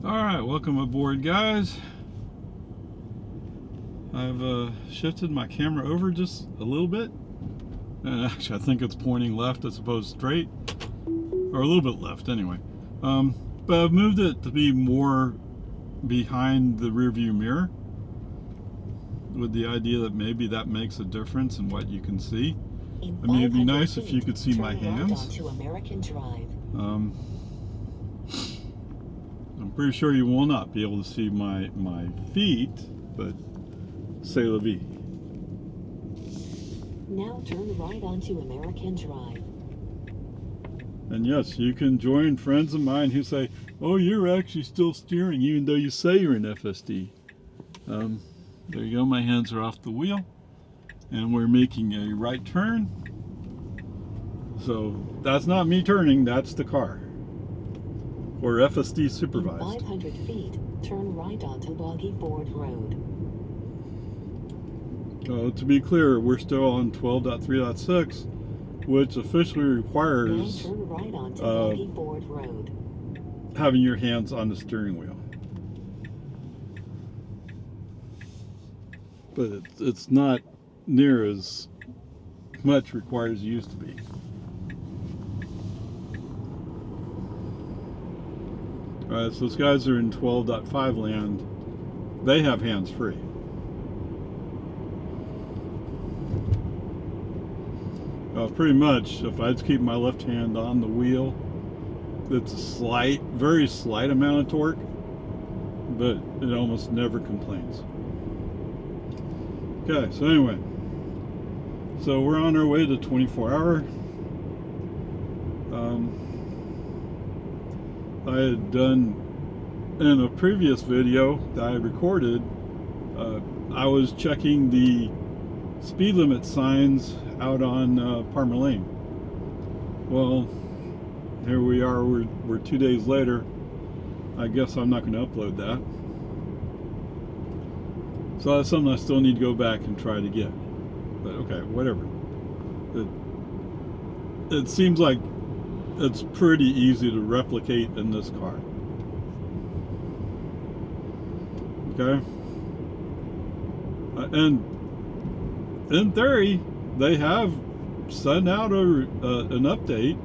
Alright, welcome aboard, guys. I've shifted my camera over just a little bit. And actually, I think it's pointing left as opposed to straight. Or a little bit left, anyway. But I've moved it to be more behind the rear view mirror, with the idea that maybe that makes a difference in what you can see. I mean, it'd be nice if you could see my hands. I'm pretty sure you will not be able to see my feet, but c'est la vie. Now turn right onto American Drive. And yes, you can join friends of mine who say, oh, you're actually still steering even though you say you're in FSD. There you go, my hands are off the wheel. And we're making a right turn. So that's not me turning, that's the car. Or FSD Supervised. In 500 feet, turn right onto Boggy Ford Road. To be clear, we're still on 12.3.6, which officially requires now turn right onto Boggy Ford Road. Having your hands on the steering wheel. But it's not near as much required as it used to be. Alright, so those guys are in 12.5 land. They have hands free. Pretty much, if I just keep my left hand on the wheel, it's a slight, very slight amount of torque, but it almost never complains. Okay, so anyway, so we're on our way to 24-hour. I had done in a previous video that I recorded, I was checking the speed limit signs out on Palmer Lane. Well, here we are, we're 2 days later. I guess I'm not going to upload that. So that's something I still need to go back and try to get. But okay, whatever. It seems like it's pretty easy to replicate in this car. Okay? And in theory, they have sent out an update.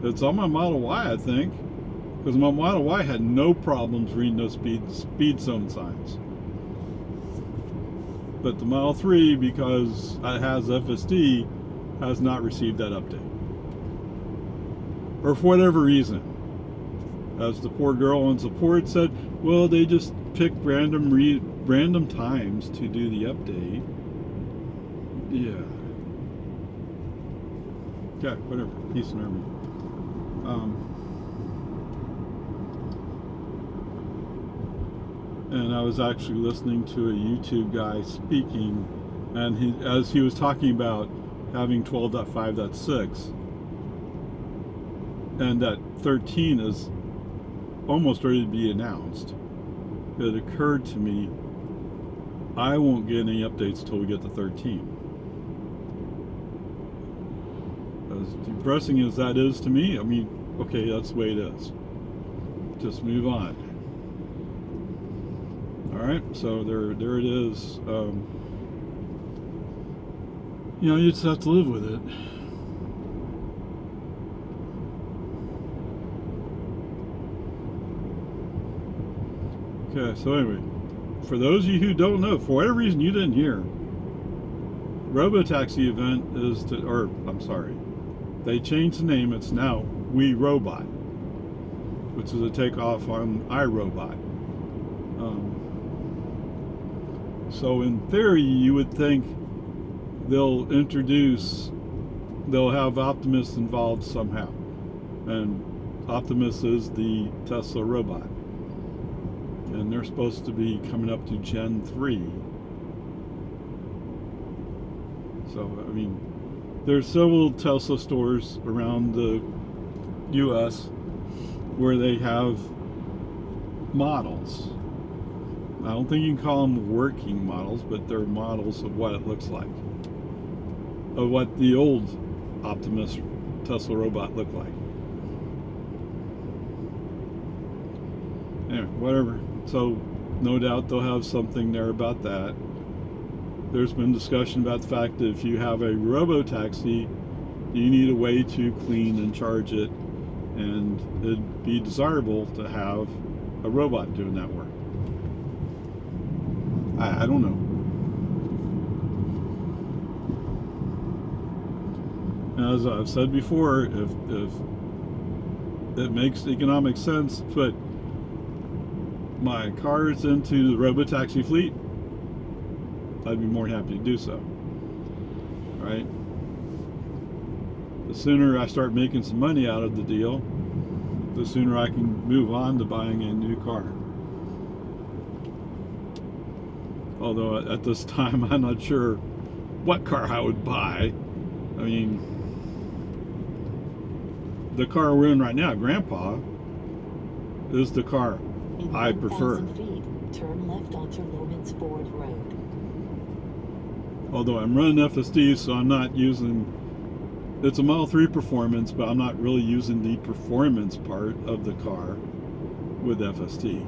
It's on my Model Y, I think, because my Model Y had no problems reading those speed zone signs. But the Model 3, because it has FSD, has not received that update. Or for whatever reason. As the poor girl on support said, well, they just picked random times to do the update. Yeah. Okay, whatever. Peace and harmony. And I was actually listening to a YouTube guy speaking, and as he was talking about having 12.5.6, and that 13 is almost ready to be announced, it occurred to me, I won't get any updates until we get to 13. As depressing as that is to me, I mean, okay, that's the way it is. Just move on. Alright, so there it is. You know, you just have to live with it. Okay, so anyway, for those of you who don't know, for whatever reason you didn't hear, Robotaxi event is to, or I'm sorry, they changed the name. It's now We Robot, which is a takeoff on iRobot. So in theory, you would think they'll have Optimus involved somehow, and Optimus is the Tesla robot. And they're supposed to be coming up to Gen 3. So, I mean, there's several Tesla stores around the US where they have models. I don't think you can call them working models, but they're models of what it looks like. Of what the old Optimus Tesla robot looked like. Anyway. Anyway, whatever. So, no doubt they'll have something there about that. There's been discussion about the fact that if you have a robo-taxi, you need a way to clean and charge it, and it'd be desirable to have a robot doing that work. I don't know. As I've said before, if it makes economic sense to put my cars into the robotaxi fleet, I'd be more than happy to do so. Right? The sooner I start making some money out of the deal, the sooner I can move on to buying a new car. Although at this time I'm not sure what car I would buy. I mean, the car we're in right now, Grnpa, is the car In I prefer. 1,000 feet, turn left onto Lomans Ford Road. Although I'm running FSD, so I'm not using, it's a Model 3 performance, but I'm not really using the performance part of the car with FSD.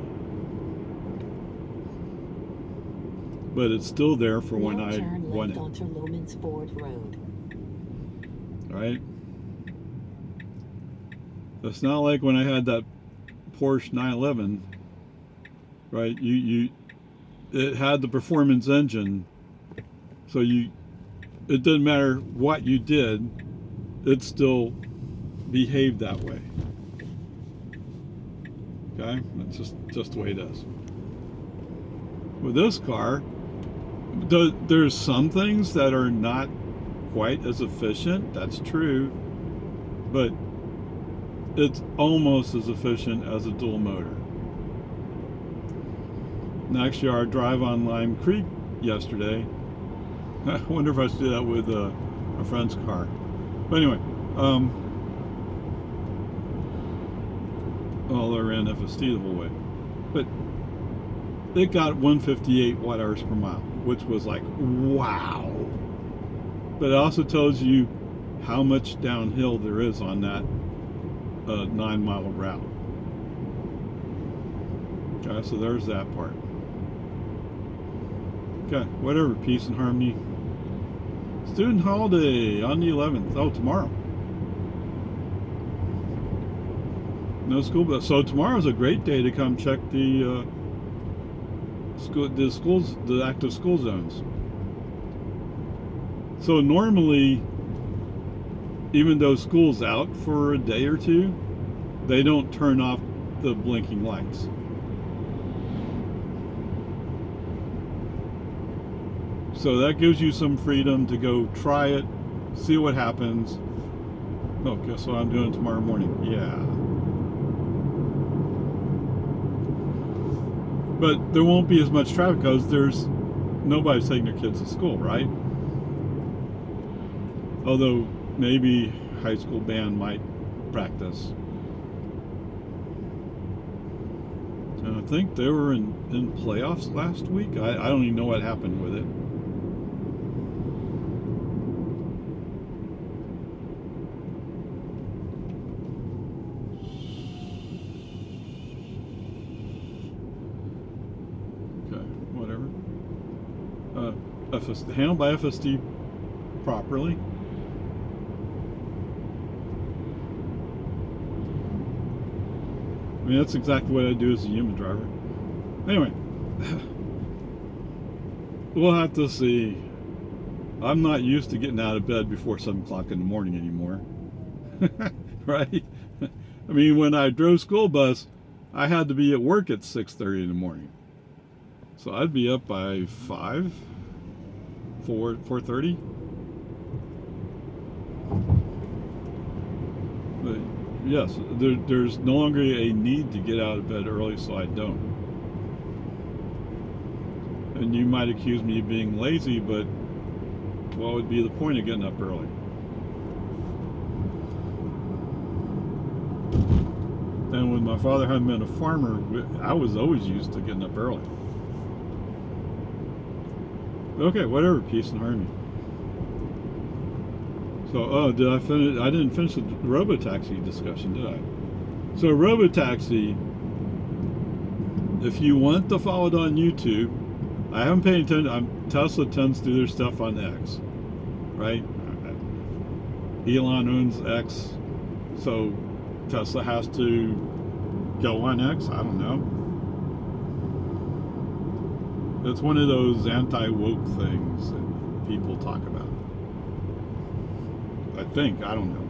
But it's still there for when Now I turn want left it. onto Lomans Ford Road. Right? It's not like when I had that Porsche 911, right? It had the performance engine, so it didn't matter what you did, it still behaved that way. Okay, that's just the way it is. With this car, there's some things that are not quite as efficient. That's true, but it's almost as efficient as a dual motor. And actually, our drive on Lime Creek yesterday, I wonder if I should do that with a friend's car. But anyway, well, I ran FSD the whole way, but it got 158 watt hours per mile, which was like, wow. But it also tells you how much downhill there is on that 9-mile route. Okay, so there's that part. Okay, whatever, peace and harmony. Student holiday on the 11th. Oh, tomorrow. No school, but so tomorrow's a great day to come check the schools, the active school zones. So normally, even though school's out for a day or two, they don't turn off the blinking lights. So that gives you some freedom to go try it, see what happens. Oh, guess what I'm doing tomorrow morning? Yeah. But there won't be as much traffic because nobody's taking their kids to school, right? Although maybe high school band might practice. And I think they were in playoffs last week. I don't even know what happened with it. Okay, whatever. Handled by FSD properly. I mean, that's exactly what I do as a human driver. Anyway, we'll have to see. I'm not used to getting out of bed before 7 o'clock in the morning anymore. Right? I mean, when I drove school bus, I had to be at work at 6:30 in the morning. So I'd be up by 4:30. But yes, there's no longer a need to get out of bed early, so I don't. And you might accuse me of being lazy, but what would be the point of getting up early? And when my father hadn't been a farmer, I was always used to getting up early. Okay, whatever, peace and harmony. So, did I finish? I didn't finish the robotaxi discussion, did I? So, robotaxi, if you want to follow it on YouTube, I haven't paid attention. Tesla tends to do their stuff on X, right? Elon owns X, so Tesla has to go on X. I don't know. It's one of those anti-woke things that people talk about. I think. I don't know.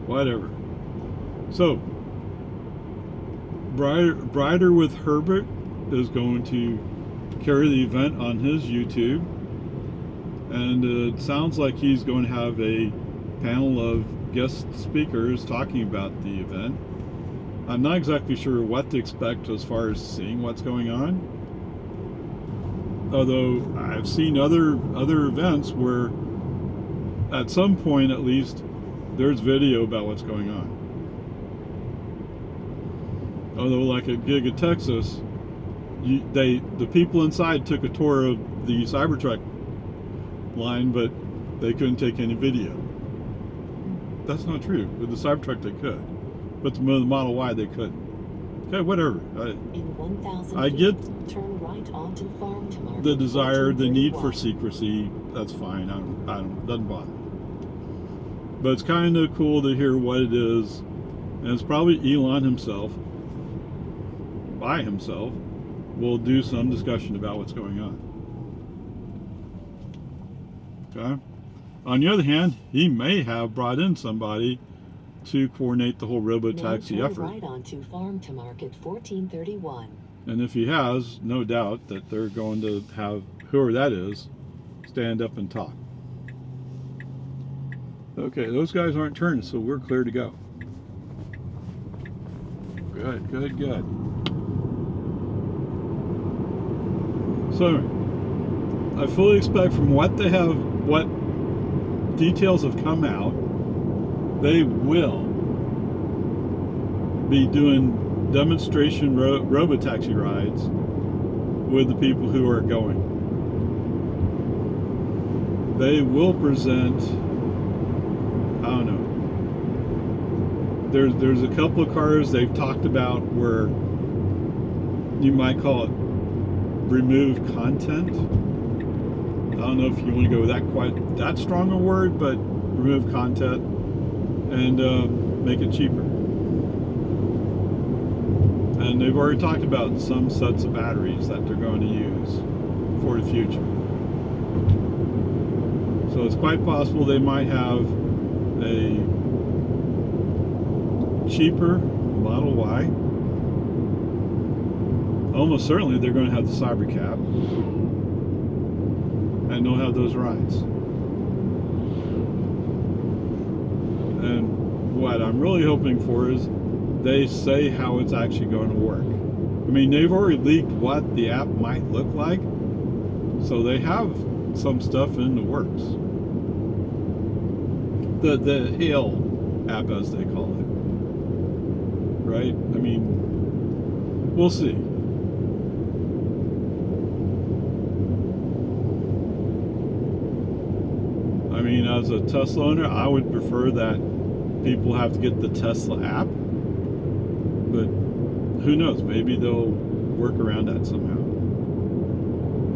Whatever. So, Brighter with Herbert is going to carry the event on his YouTube, and it sounds like he's going to have a panel of guest speakers talking about the event. I'm not exactly sure what to expect as far as seeing what's going on, although I've seen other events where at some point at least there's video about what's going on. Although like at Giga Texas, the people inside took a tour of the Cybertruck line, but they couldn't take any video. That's not true. With the Cybertruck they could, but the Model Y they couldn't. Okay, whatever. In 1,000 I feet, get turn right onto Farm to Market the desire, the need for 1431. secrecy. That's fine. I don't doesn't bother me. But it's kind of cool to hear what it is, and it's probably Elon himself, by himself, will do some discussion about what's going on. Okay. On the other hand, he may have brought in somebody to coordinate the whole robotaxi Now effort. turn right onto Farm to Market 1431. And if he has, no doubt that they're going to have whoever that is stand up and talk. Okay, those guys aren't turning, so we're clear to go. Good, good, good. So, I fully expect from what they have, what details have come out, they will be doing demonstration robotaxi rides with the people who are going. They will present, I don't know, there's a couple of cars they've talked about where you might call it remove content. I don't know if you want to go with that strong a word, but remove content and make it cheaper. And they've already talked about some sets of batteries that they're going to use for the future. So it's quite possible they might have a cheaper Model Y. Almost certainly they're going to have the Cybercab, and they'll have those rides. And what I'm really hoping for is they say how it's actually going to work. I mean, they've already leaked what the app might look like, so they have some stuff in the works. The Hail app, as they call it, right? I mean, we'll see. I mean, as a Tesla owner, I would prefer that people have to get the Tesla app, but who knows? Maybe they'll work around that somehow,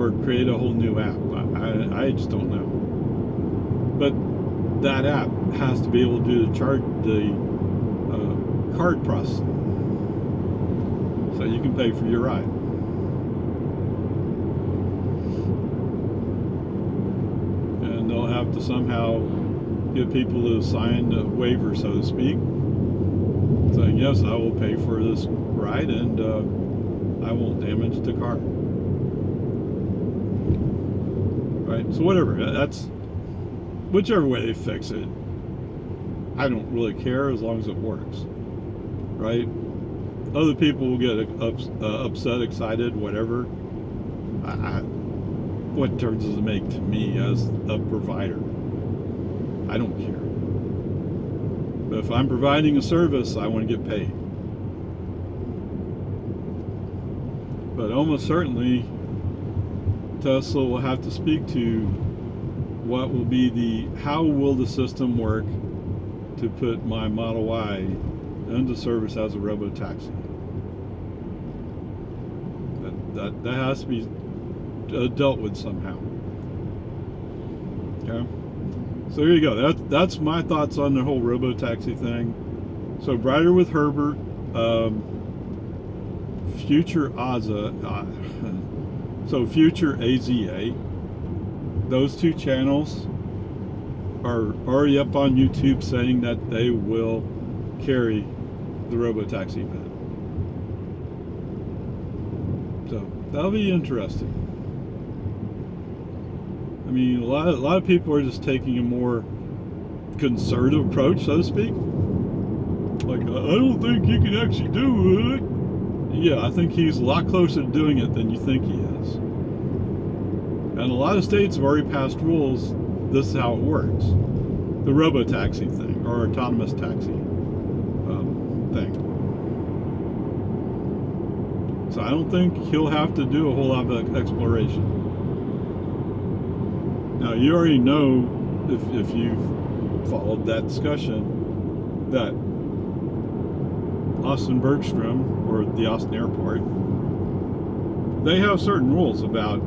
or create a whole new app. I just don't know. But that app has to be able to do the card processing, so you can pay for your ride. And they'll have to somehow get people to sign a waiver, so to speak, saying, yes, I will pay for this ride and I won't damage the car. Right? So whatever, that's whichever way they fix it, I don't really care as long as it works. Right? Other people will get upset, excited, whatever. What difference does it make to me as a provider? I don't care. But if I'm providing a service, I want to get paid. But almost certainly, Tesla will have to speak to what will be how will the system work to put my Model Y into service as a robotaxi. That has to be dealt with somehow. Okay. So here you go. That's my thoughts on the whole robo-taxi thing. So Brighter with Herbert, Future Aza, so Future AZA. Those two channels are already up on YouTube saying that they will carry the robo-taxi van. So that'll be interesting. I mean, a lot of people are just taking a more conservative approach, so to speak. Like, I don't think you can actually do it. Yeah, I think he's a lot closer to doing it than you think he is. And a lot of states have already passed rules. This is how it works. The robo-taxi thing, or autonomous taxi thing. So I don't think he'll have to do a whole lot of exploration. Now, you already know, if you've followed that discussion, that Austin Bergstrom, or the Austin Airport, they have certain rules about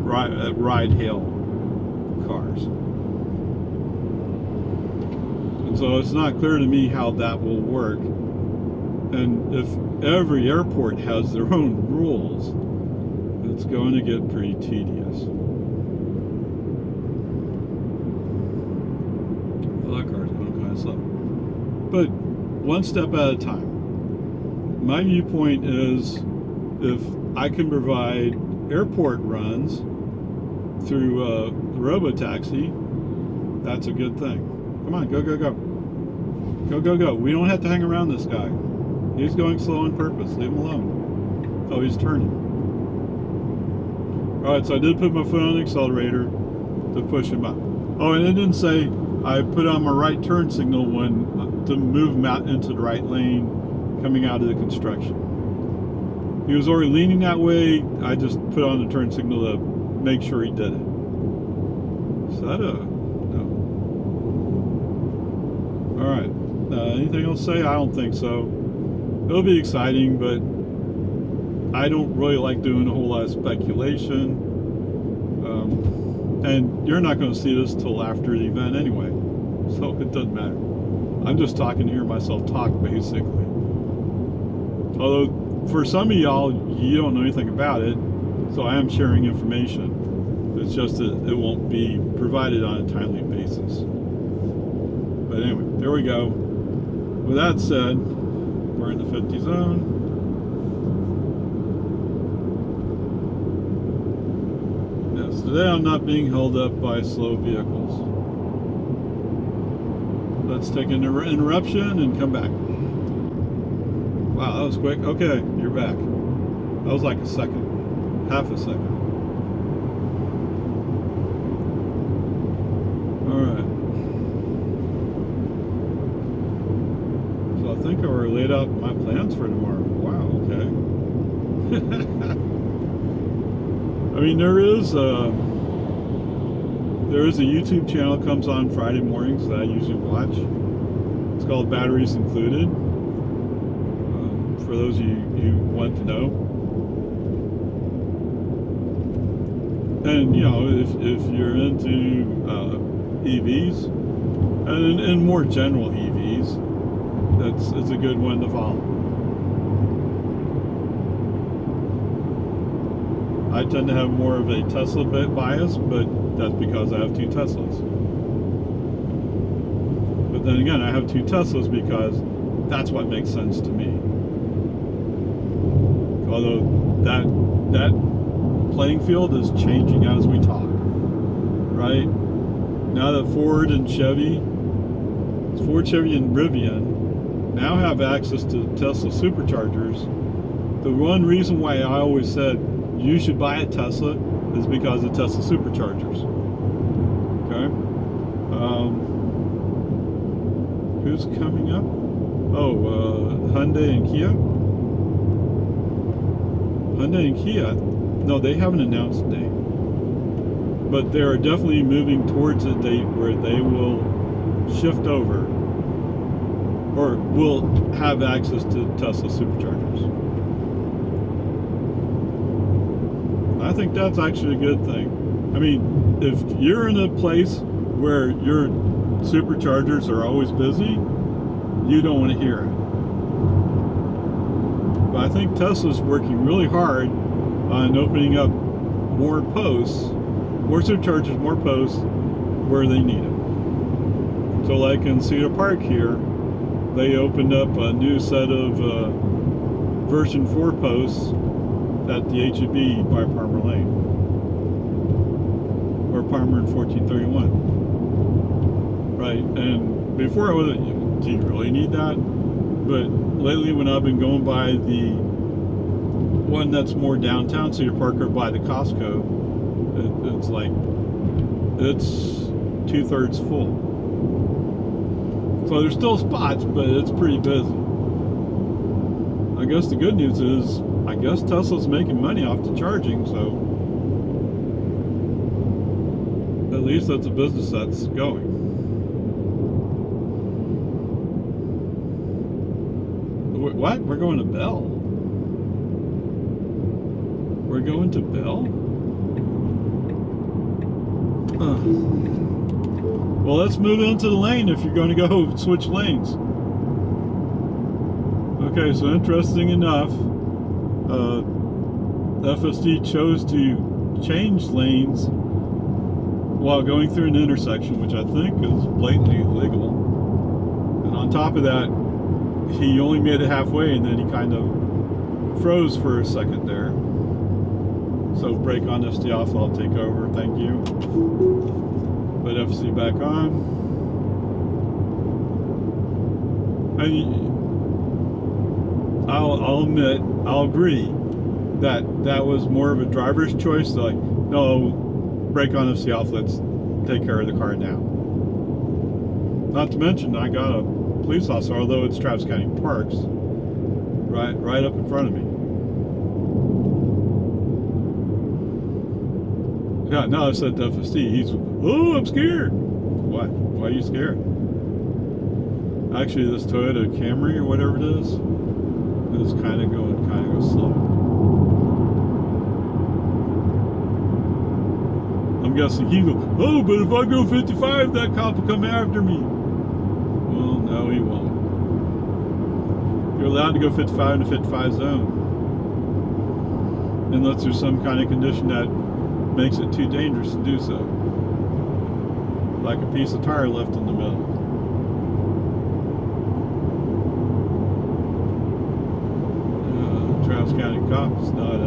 ride-hail cars. And so it's not clear to me how that will work. And if every airport has their own rules, it's going to get pretty tedious. Well, that car's going kind of slow. But one step at a time. My viewpoint is, if I can provide airport runs through the robo-taxi, that's a good thing. Come on, go, go, go. Go, go, go. We don't have to hang around this guy. He's going slow on purpose. Leave him alone. Oh, he's turning. Alright, so I did put my foot on the accelerator to push him up. Oh, and it didn't say I put on my right turn signal when to move him out into the right lane coming out of the construction. He was already leaning that way. I just put on the turn signal to make sure he did it. Is that no? Alright. Anything else to say? I don't think so. It'll be exciting, but I don't really like doing a whole lot of speculation. And you're not going to see this till after the event anyway. So it doesn't matter. I'm just talking to hear myself talk, basically. Although, for some of y'all, you don't know anything about it, so I am sharing information. It's just that it won't be provided on a timely basis. But anyway, there we go. With that said, we're in the 50 zone. Yes, today I'm not being held up by slow vehicles. Let's take an interruption and come back. Wow, that was quick. Okay, you're back. That was like a second. Half a second. Alright. So I think I already laid out my plans for tomorrow. Wow, okay. I mean, there is a YouTube channel that comes on Friday mornings that I usually watch. It's called Batteries Included. For those of you who want to know. And, you know, if you're into EVs, and more general EVs, it's a good one to follow. I tend to have more of a Tesla bias, but that's because I have two Teslas. But then again, I have two Teslas because that's what makes sense to me. Although that playing field is changing as we talk, right? Now that Ford, Chevy, and Rivian now have access to Tesla superchargers, the one reason why I always said you should buy a Tesla is because of Tesla superchargers. Okay? Who's coming up? Oh, Hyundai and Kia? Hyundai and Kia, no, they haven't announced a date. But they are definitely moving towards a date where they will shift over, or will have access to Tesla superchargers. think that's actually a good thing. I mean, if you're in a place where your superchargers are always busy, you don't want to hear it. But I think Tesla's working really hard on opening up more posts, more superchargers, more posts where they need them. So like in Cedar Park here, they opened up a new set of version 4 posts at the HEB by Palmer Lane, or Palmer and 1431. Right, and before I was, do you really need that? But lately when I've been going by the one that's more downtown, Cedar Park, or by the Costco, it's like, it's 2/3 full. So there's still spots, but it's pretty busy. I guess the good news is, I guess Tesla's making money off the charging, so at least that's a business that's going. What? We're going to Bell? We're going to Bell? Well, let's move into the lane if you're going to go switch lanes. Okay, so interesting enough, FSD chose to change lanes while going through an intersection, which I think is blatantly illegal. And on top of that, he only made it halfway, and then he kind of froze for a second there. So brake on, FSD off, I'll take over, thank you. Put FSD back on. And I'll admit, I'll agree that that was more of a driver's choice. Like, no, brake on, FSD off, let's take care of the car now. Not to mention, I got a police officer, although it's Travis County Parks, right up in front of me. Yeah, now I said to FSD, he's, oh, I'm scared. What? Why are you scared? Actually, this Toyota Camry or whatever it is kind of going slow. I'm guessing he goes, oh, but if I go 55, that cop will come after me. Well, no, he won't. You're allowed to go 55 in the 55 zone, unless there's some kind of condition that makes it too dangerous to do so, like a piece of tire left in the middle. Travis County cop is not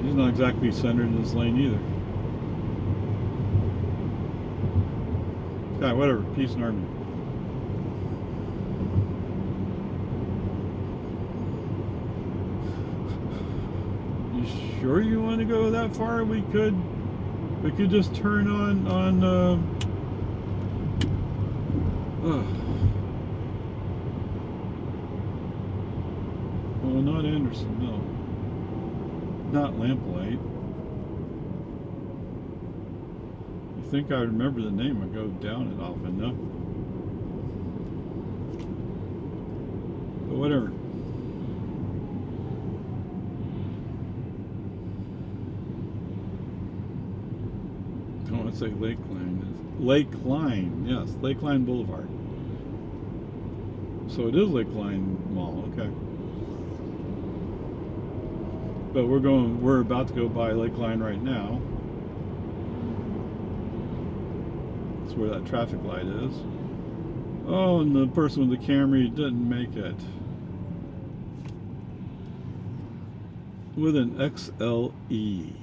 he's not exactly centered in this lane either. God, whatever, peace and harmony. You sure you want to go that far? We could just turn on well, not Anderson, no. Not Lamplight. I think I remember the name. I go down it often enough. But whatever. I don't want to say Lakeline. Lakeline, yes, Lakeline Boulevard. So it is Lakeline Mall, okay. But we're about to go by Lakeline right now. That's where that traffic light is. Oh, and the person with the Camry didn't make it. With an XLE.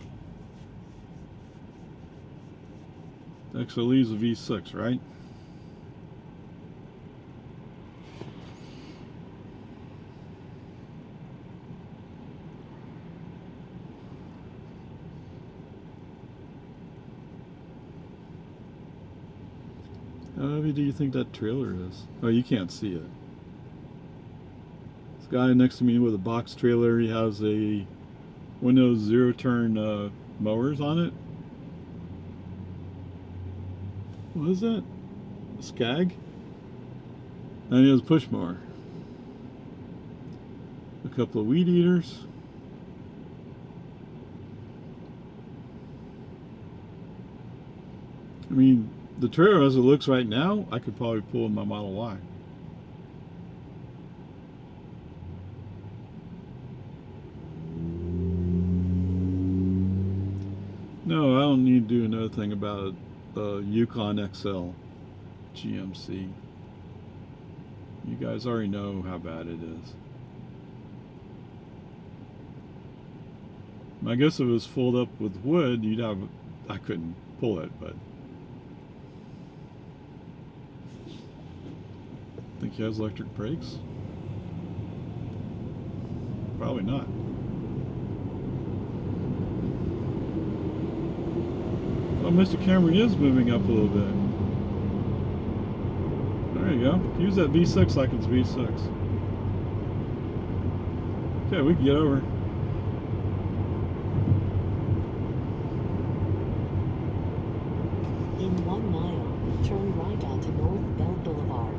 XLE is a V6, right? How heavy do you think that trailer is? Oh, you can't see it. This guy next to me with a box trailer, he has one of those zero-turn mowers on it. What is that? A Skag? And he has a push mower. A couple of weed eaters. I mean, the trailer as it looks right now, I could probably pull in my Model Y. No, I don't need to do another thing about the Yukon XL GMC. You guys already know how bad it is. I guess if it was filled up with wood, you'd have. I couldn't pull it, but think he has electric brakes? Probably not. Oh, Mr. Camry is moving up a little bit. There you go. Use that V6 like it's V6. Okay, we can get over. In 1 mile, turn right onto North Bell Boulevard.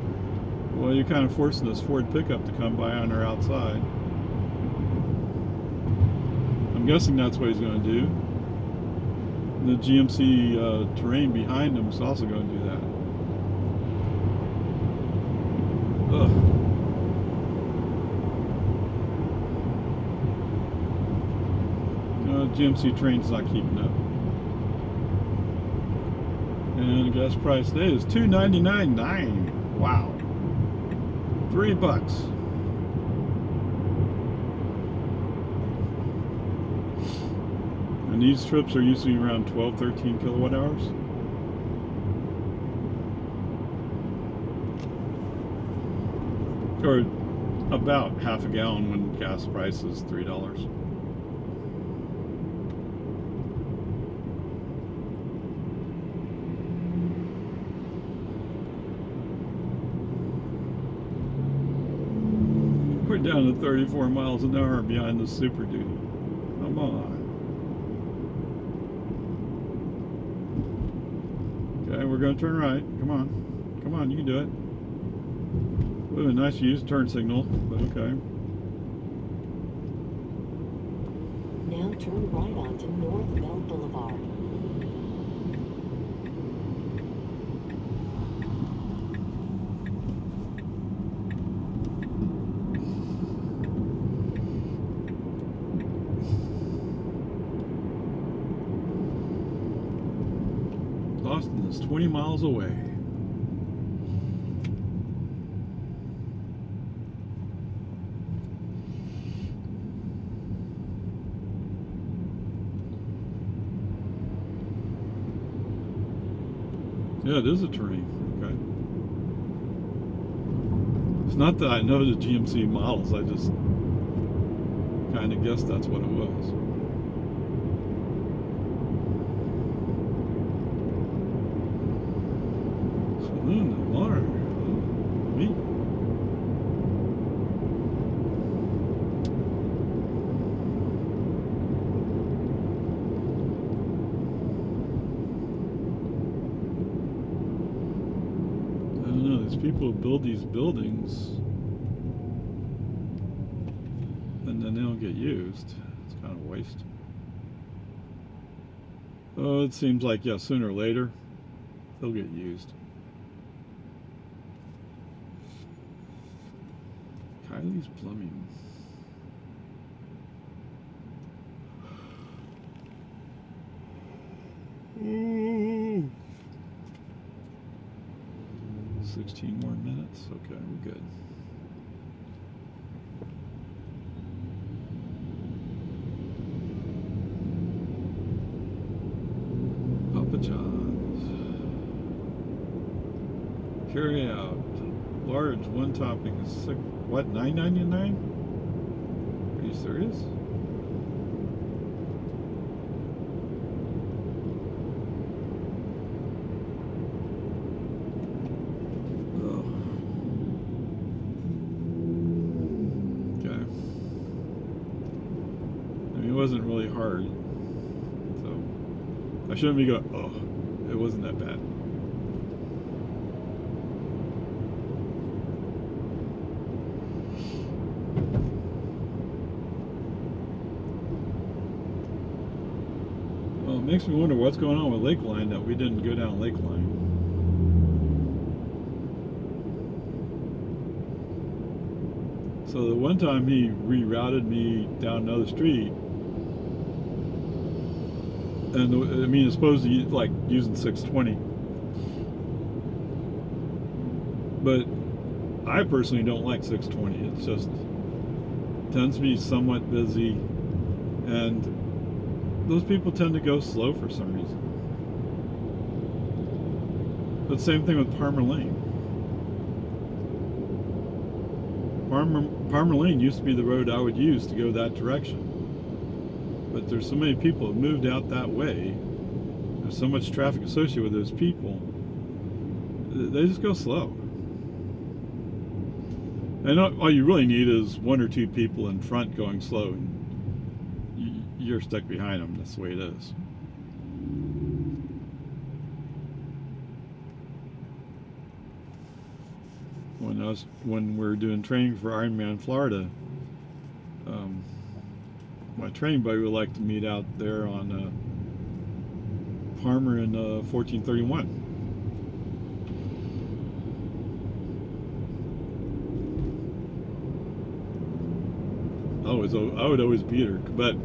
Well, you're kind of forcing this Ford pickup to come by on our outside. I'm guessing that's what he's going to do. The GMC Terrain behind him is also going to do that. Ugh. No, GMC Terrain's not keeping up. And the gas price today is $2.99.9. Wow. $3. And these trips are usually around 12, 13 kilowatt hours. Or about half a gallon when gas price is $3. We're down to 34 miles an hour behind the Super Duty. Come on. Okay, we're going to turn right. Come on. Come on, you can do it. Would have been nice to use turn signal, but okay. Now turn right onto North Bell Boulevard. Austin is 20 miles away. Yeah, it is a Terrain. Okay. It's not that I know the GMC models, I just kind of guessed that's what it was. Saloon and water. Neat. I don't know, these people who build these buildings and then they don't get used. It's kind of a waste. Oh, it seems like, yeah, sooner or later they'll get used. Kylie's Plumbing. Ooh. 16 more minutes. Okay, we're good. Papa John's. Carry out. Large one topping is six, what, $9.99? Are you serious? Oh. Okay. I mean, it wasn't really hard, so I shouldn't be going, oh, it wasn't that bad. Makes me wonder what's going on with Lakeline that we didn't go down Lakeline. So the one time he rerouted me down another street, and I mean it's supposed to like using 620, but I personally don't like 620. It's just tends to be somewhat busy, and those people tend to go slow for some reason. But same thing with Palmer Lane. Palmer Lane used to be the road I would use to go that direction. But there's so many people that moved out that way. There's so much traffic associated with those people. They just go slow. And all you really need is one or two people in front going slow, and you're stuck behind them. That's the way it is. When we were doing training for Ironman Florida, my training buddy would like to meet out there on Palmer and 1431. I would always beat her, but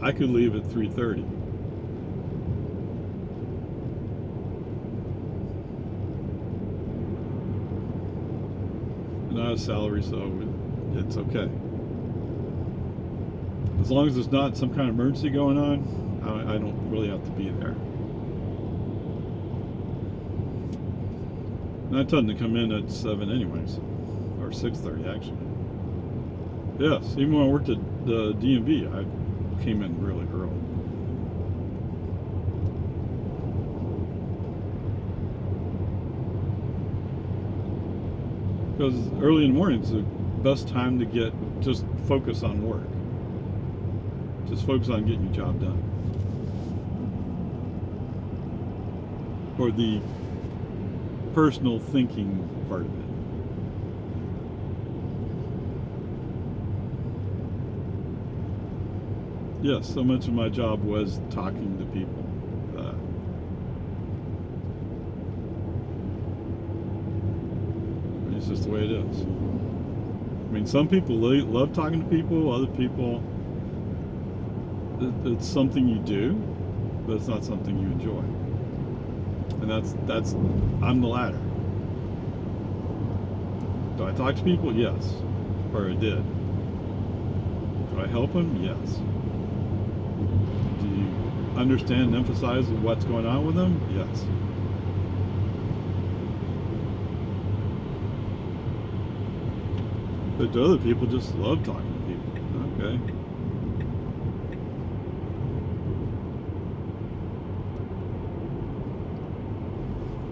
I could leave at 3:30. Not a salary, so it's okay. As long as there's not some kind of emergency going on, I don't really have to be there. And I tell them to come in at 7 anyways, or 6:30 actually. Yes, even when I worked at the DMV, I came in really early. Because early in the morning is the best time to just focus on work. Just focus on getting your job done. Or the personal thinking part of it. Yes, so much of my job was talking to people. It's just the way it is. I mean, some people love talking to people. Other people, it's something you do, but it's not something you enjoy. And that's I'm the latter. Do I talk to people? Yes, or I did. Do I help them? Yes. Do you understand and emphasize what's going on with them? Yes. But to other people, just love talking to people. Okay.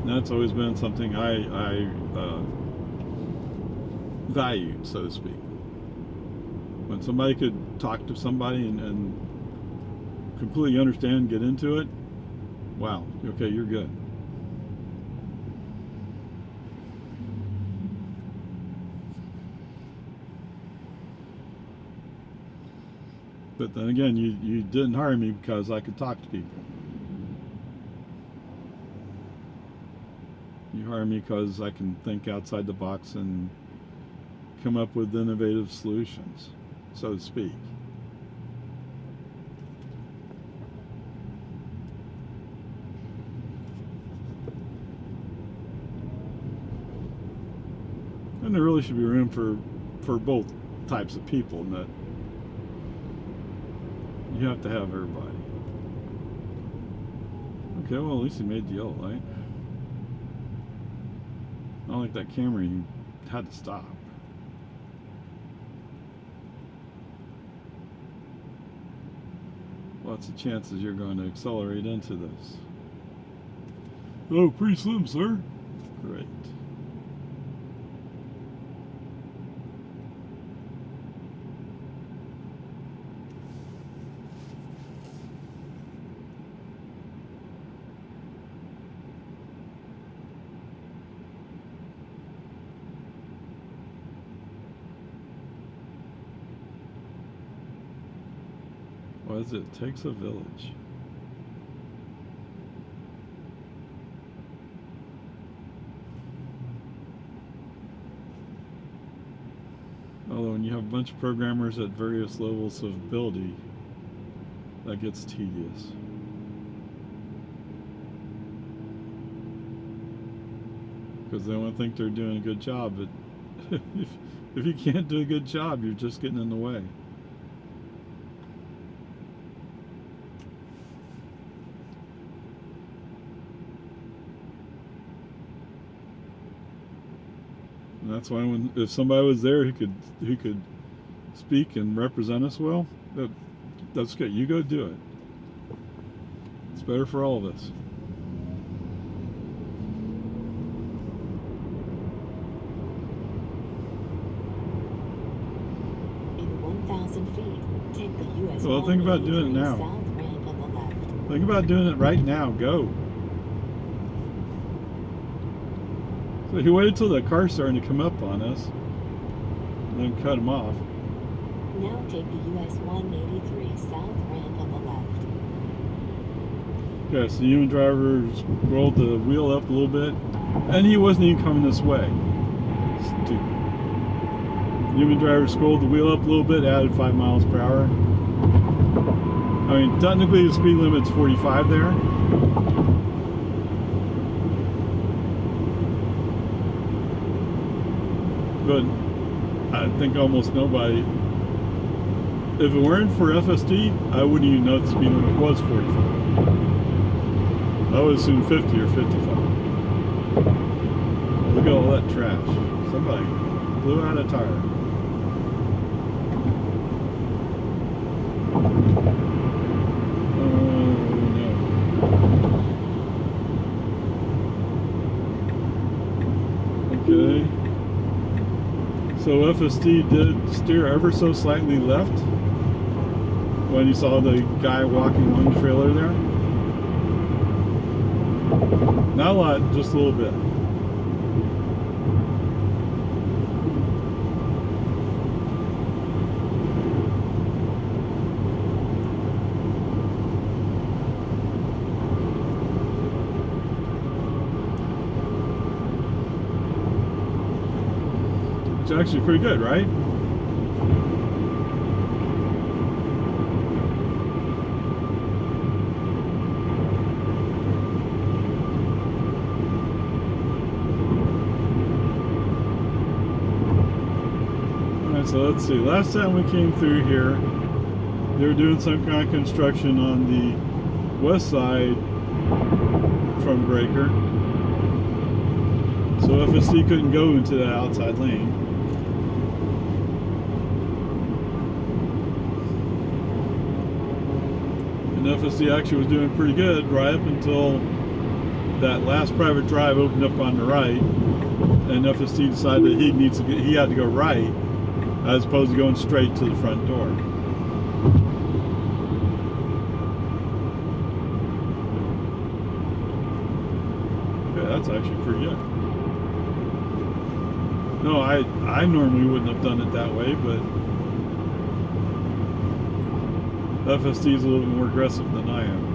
And that's always been something I valued, so to speak. When somebody could talk to somebody and completely understand, get into it, wow, okay, you're good. But then again, you didn't hire me because I could talk to people. You hire me because I can think outside the box and come up with innovative solutions, so to speak. And there really should be room for both types of people, and that you have to have everybody. Okay, well, at least he made the yellow light. I don't like that camera, you had to stop. What's the chances you're going to accelerate into this? Oh, pretty slim, sir. Great. What is it? Takes a village. when you have a bunch of programmers at various levels of ability, that gets tedious. Because they want to think they're doing a good job, but if you can't do a good job, you're just getting in the way. And that's why if somebody was there who could speak and represent us well, that's good. You go do it. It's better for all of us. In 1,000 feet, take the US Well, think about doing it 183 now. south ramp on the left. Think about doing it right now. Go. So he waited till the car's starting to come up on us, and then cut him off. Now take the US 183 south ramp on the left. Okay, so the human driver rolled the wheel up a little bit, and he wasn't even coming this way. Stupid. The human driver scrolled the wheel up a little bit, added 5 miles per hour. I mean, technically the speed limit's 45 there. But I think almost nobody, if it weren't for FSD, I wouldn't even know the speed limit was 45. I would assume 50 or 55. Look at all that trash. Somebody blew out a tire. Oh no. Okay. So FSD did steer ever so slightly left when you saw the guy walking on the trailer there. Not a lot, just a little bit. It's actually pretty good, right? Alright, so let's see. Last time we came through here, they were doing some kind of construction on the west side from Breaker. So FSD couldn't go into that outside lane. And FSD actually was doing pretty good right up until that last private drive opened up on the right, and FSD decided that he had to go right as opposed to going straight to the front door. Okay, that's actually pretty good. No, I normally wouldn't have done it that way, but FSD is a little more aggressive than I am.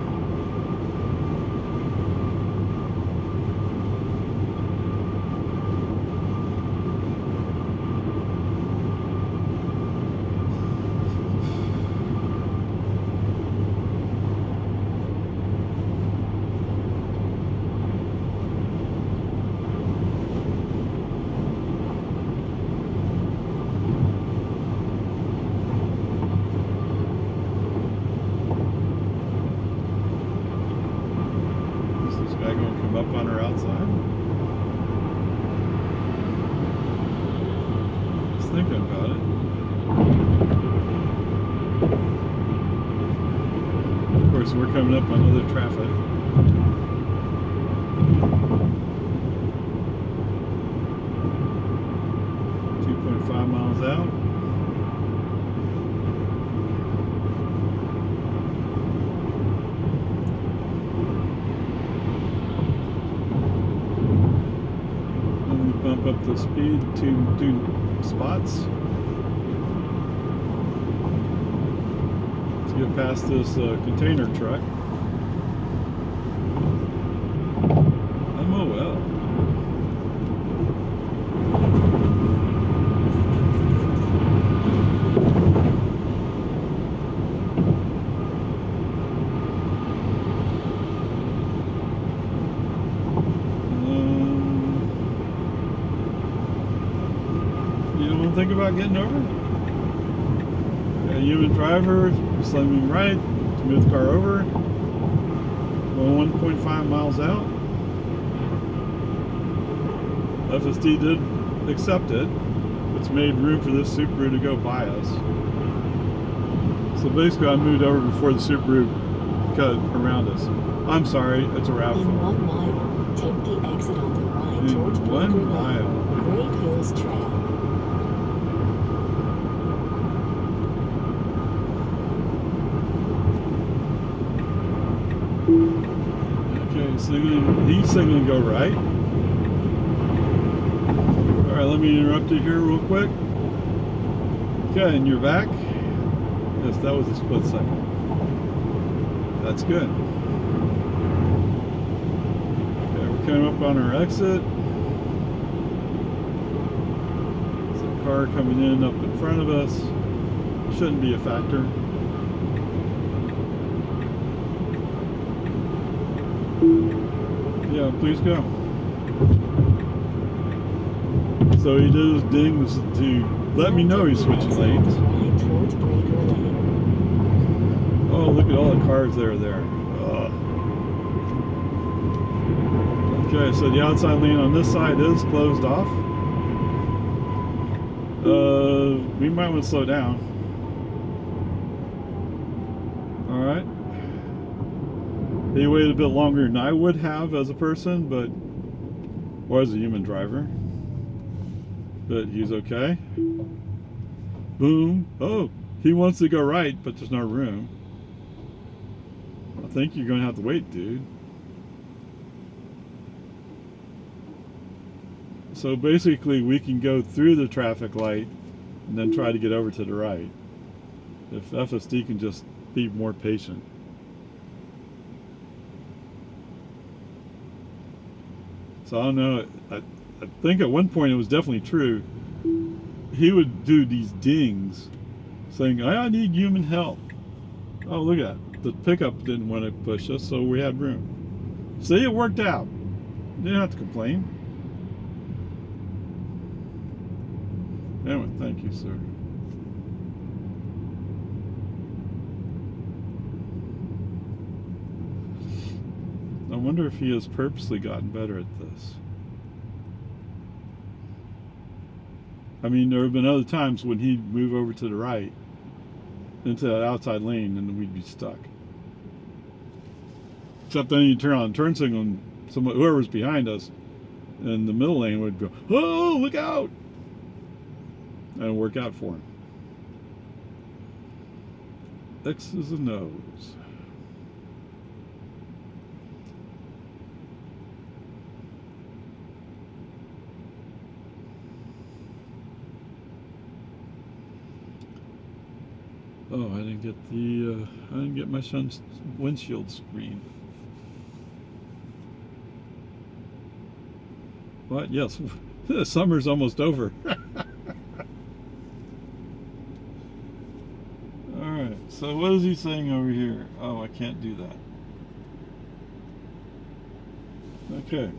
Up on her outside. Just thinking about it. Of course, we're coming up on other traffic. .5 miles out. Bump up the speed to do spots. Let's get past this container truck. Oh well. getting over? Got a human driver, slamming right to move the car over. Well, 1.5 miles out. FSD did accept it. It's made room for this Subaru to go by us. So basically I moved over before the Subaru cut around us. I'm sorry, it's a RAV4. In 1 mile, take the exit on the right towards In 1 Grnpa, mile. Great Hills Trail. Okay, he's signaling go right. Alright, let me interrupt you here real quick. Okay, and you're back. Yes, that was a split second. That's good. Okay, we're coming up on our exit. There's a car coming in up in front of us. Shouldn't be a factor. Yeah, please go. So he did his dings to let me know he's switching lanes. Right towards Breaker Lane. Oh, look at all the cars that are there. Ugh. Okay, so the outside lane on this side is closed off. We might want to slow down. Alright. He waited a bit longer than I would have as a person, but or as a human driver. But he's okay. Boom. Oh, he wants to go right, but there's no room. I think you're going to have to wait, dude. So basically, we can go through the traffic light and then try to get over to the right. If FSD can just be more patient. So I don't know. I think at one point it was definitely true. He would do these dings saying, I need human help. Oh, look at that. The pickup didn't want to push us, so we had room. See, it worked out. You didn't have to complain. Anyway, thank you, sir. I wonder if he has purposely gotten better at this. I mean, there have been other times when he'd move over to the right into that outside lane and we'd be stuck. Except then he'd turn on turn signal and whoever's behind us in the middle lane would go, oh, look out! And it'd work out for him. X's and O's. Oh, I didn't get my son's windshield screen. What? Yes, the summer's almost over. Alright, so what is he saying over here? Oh, I can't do that. Okay.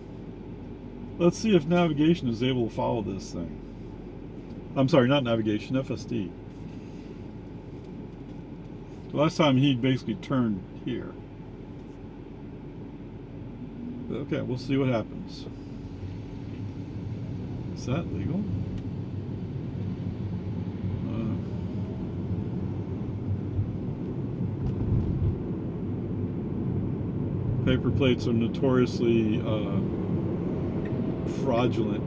Let's see if navigation is able to follow this thing. I'm sorry, not navigation, FSD. Last time he basically turned here. Okay, we'll see what happens. Is that legal? Paper plates are notoriously fraudulent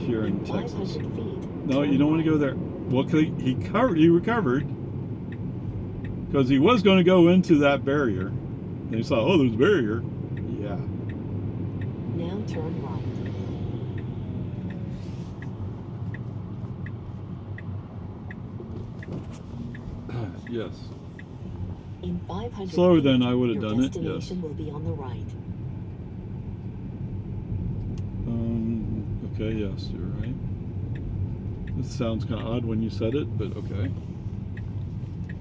here in Texas. No, you don't want to go there. Well, he recovered because he was going to go into that barrier. And he saw, oh, there's a barrier. Yeah. Now turn right. Yes. In 500 Slower feet, than I would have your done it, yes. destination will be on the right. Okay, yes, you're right. This sounds kind of odd when you said it, but okay.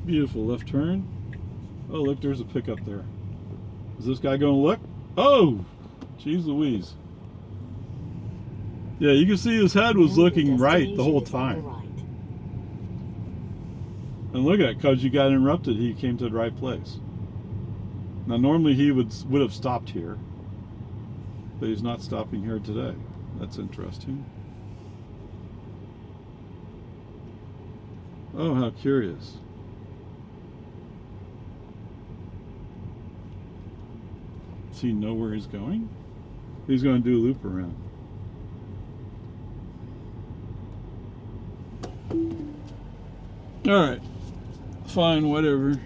Beautiful left turn. Oh, look, there's a pickup there. Is this guy going to look? Oh! Jeez Louise. Yeah, you can see his head was Now looking your right the whole destination is on time. the right. And look at it, because you got interrupted, he came to the right place. Now normally he would have stopped here, but he's not stopping here today. That's interesting. Oh, how curious. Does he know where he's going? He's going to do a loop around. All right, fine, whatever.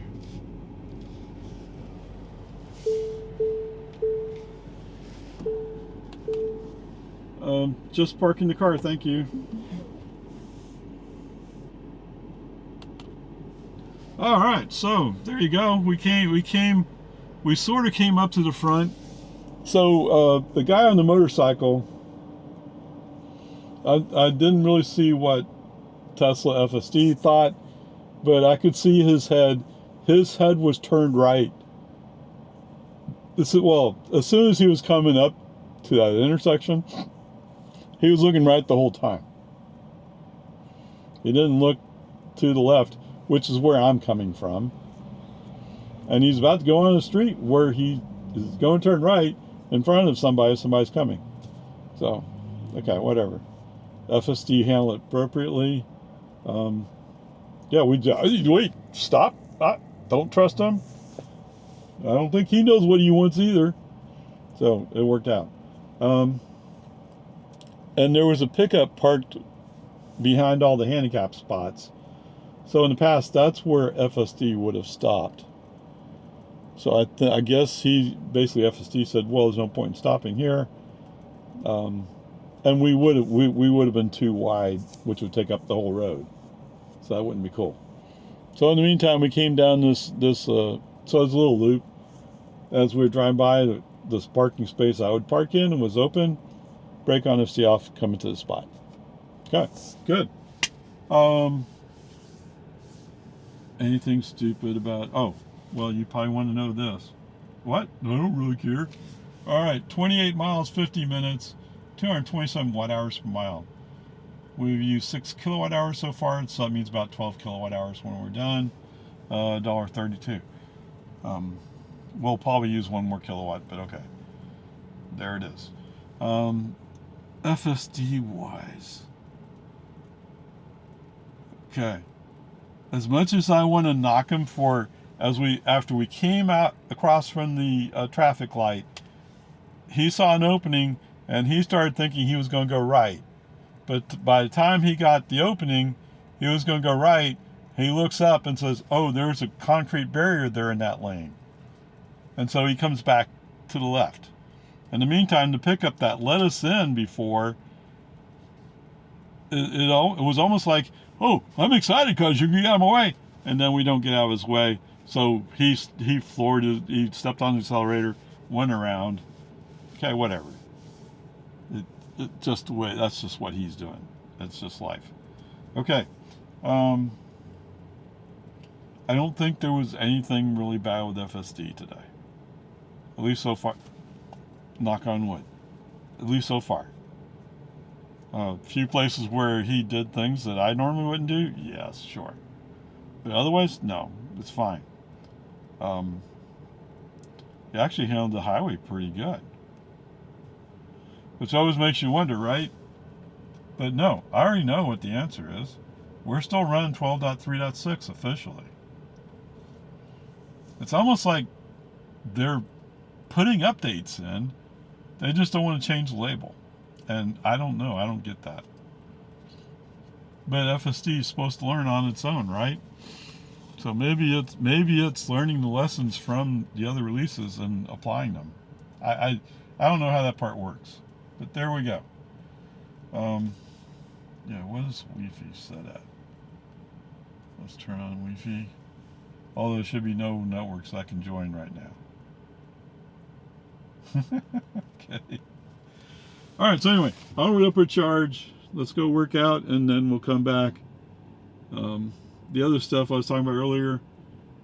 Just parking the car, thank you. All right, so there you go. We sort of came up to the front. So the guy on the motorcycle, I didn't really see what Tesla FSD thought, but I could see his head. His head was turned right. Well, as soon as he was coming up to that intersection, he was looking right the whole time. He didn't look to the left, which is where I'm coming from. And he's about to go on the street where he is going to turn right in front of somebody. Somebody's coming. So, okay, whatever. FSD handled it appropriately. Yeah, wait, stop. Don't trust him. I don't think he knows what he wants either. So it worked out. And there was a pickup parked behind all the handicap spots. So in the past, that's where FSD would have stopped. So I guess FSD said, well, there's no point in stopping here. And we would have been too wide, which would take up the whole road. So that wouldn't be cool. So in the meantime, we came down so it's a little loop. As we were driving by, this parking space I would park in and was open. Brake on, FSD off, coming to the spot. Okay, good. Anything stupid about, oh, well, you probably want to know this. What? I don't really care. All right, 28 miles, 50 minutes, 227 watt hours per mile. We've used 6 kilowatt hours so far, so that means about 12 kilowatt hours when we're done. $1.32. We'll probably use 1 more kilowatt, but okay. There it is. FSD wise. Okay. As much as I want to knock him for, after we came out across from the traffic light, he saw an opening and he started thinking he was going to go right. But by the time he got the opening, he was going to go right. He looks up and says, oh, there's a concrete barrier there in that lane. And so he comes back to the left. In the meantime, the pickup that let us in before, it was almost like, oh, I'm excited because you can get out of my way. And then we don't get out of his way. So he floored it, he stepped on the accelerator, went around. Okay, whatever. Just the way, that's just what he's doing. That's just life. Okay. I don't think there was anything really bad with FSD today. At least so far. Knock on wood. At least so far. A few places where he did things that I normally wouldn't do, yes, sure. But otherwise, no, it's fine. He actually handled the highway pretty good. Which always makes you wonder, right? But no, I already know what the answer is. We're still running 12.3.6 officially. It's almost like they're putting updates in. They just don't want to change the label. And I don't know. I don't get that. But FSD is supposed to learn on its own, right? So maybe it's learning the lessons from the other releases and applying them. I don't know how that part works. But there we go. Yeah, what is Wi-Fi set at? Let's turn on Wi-Fi. Although there should be no networks I can join right now. Okay. Alright, so anyway, onward upward charge. Let's go work out and then we'll come back. The other stuff I was talking about earlier,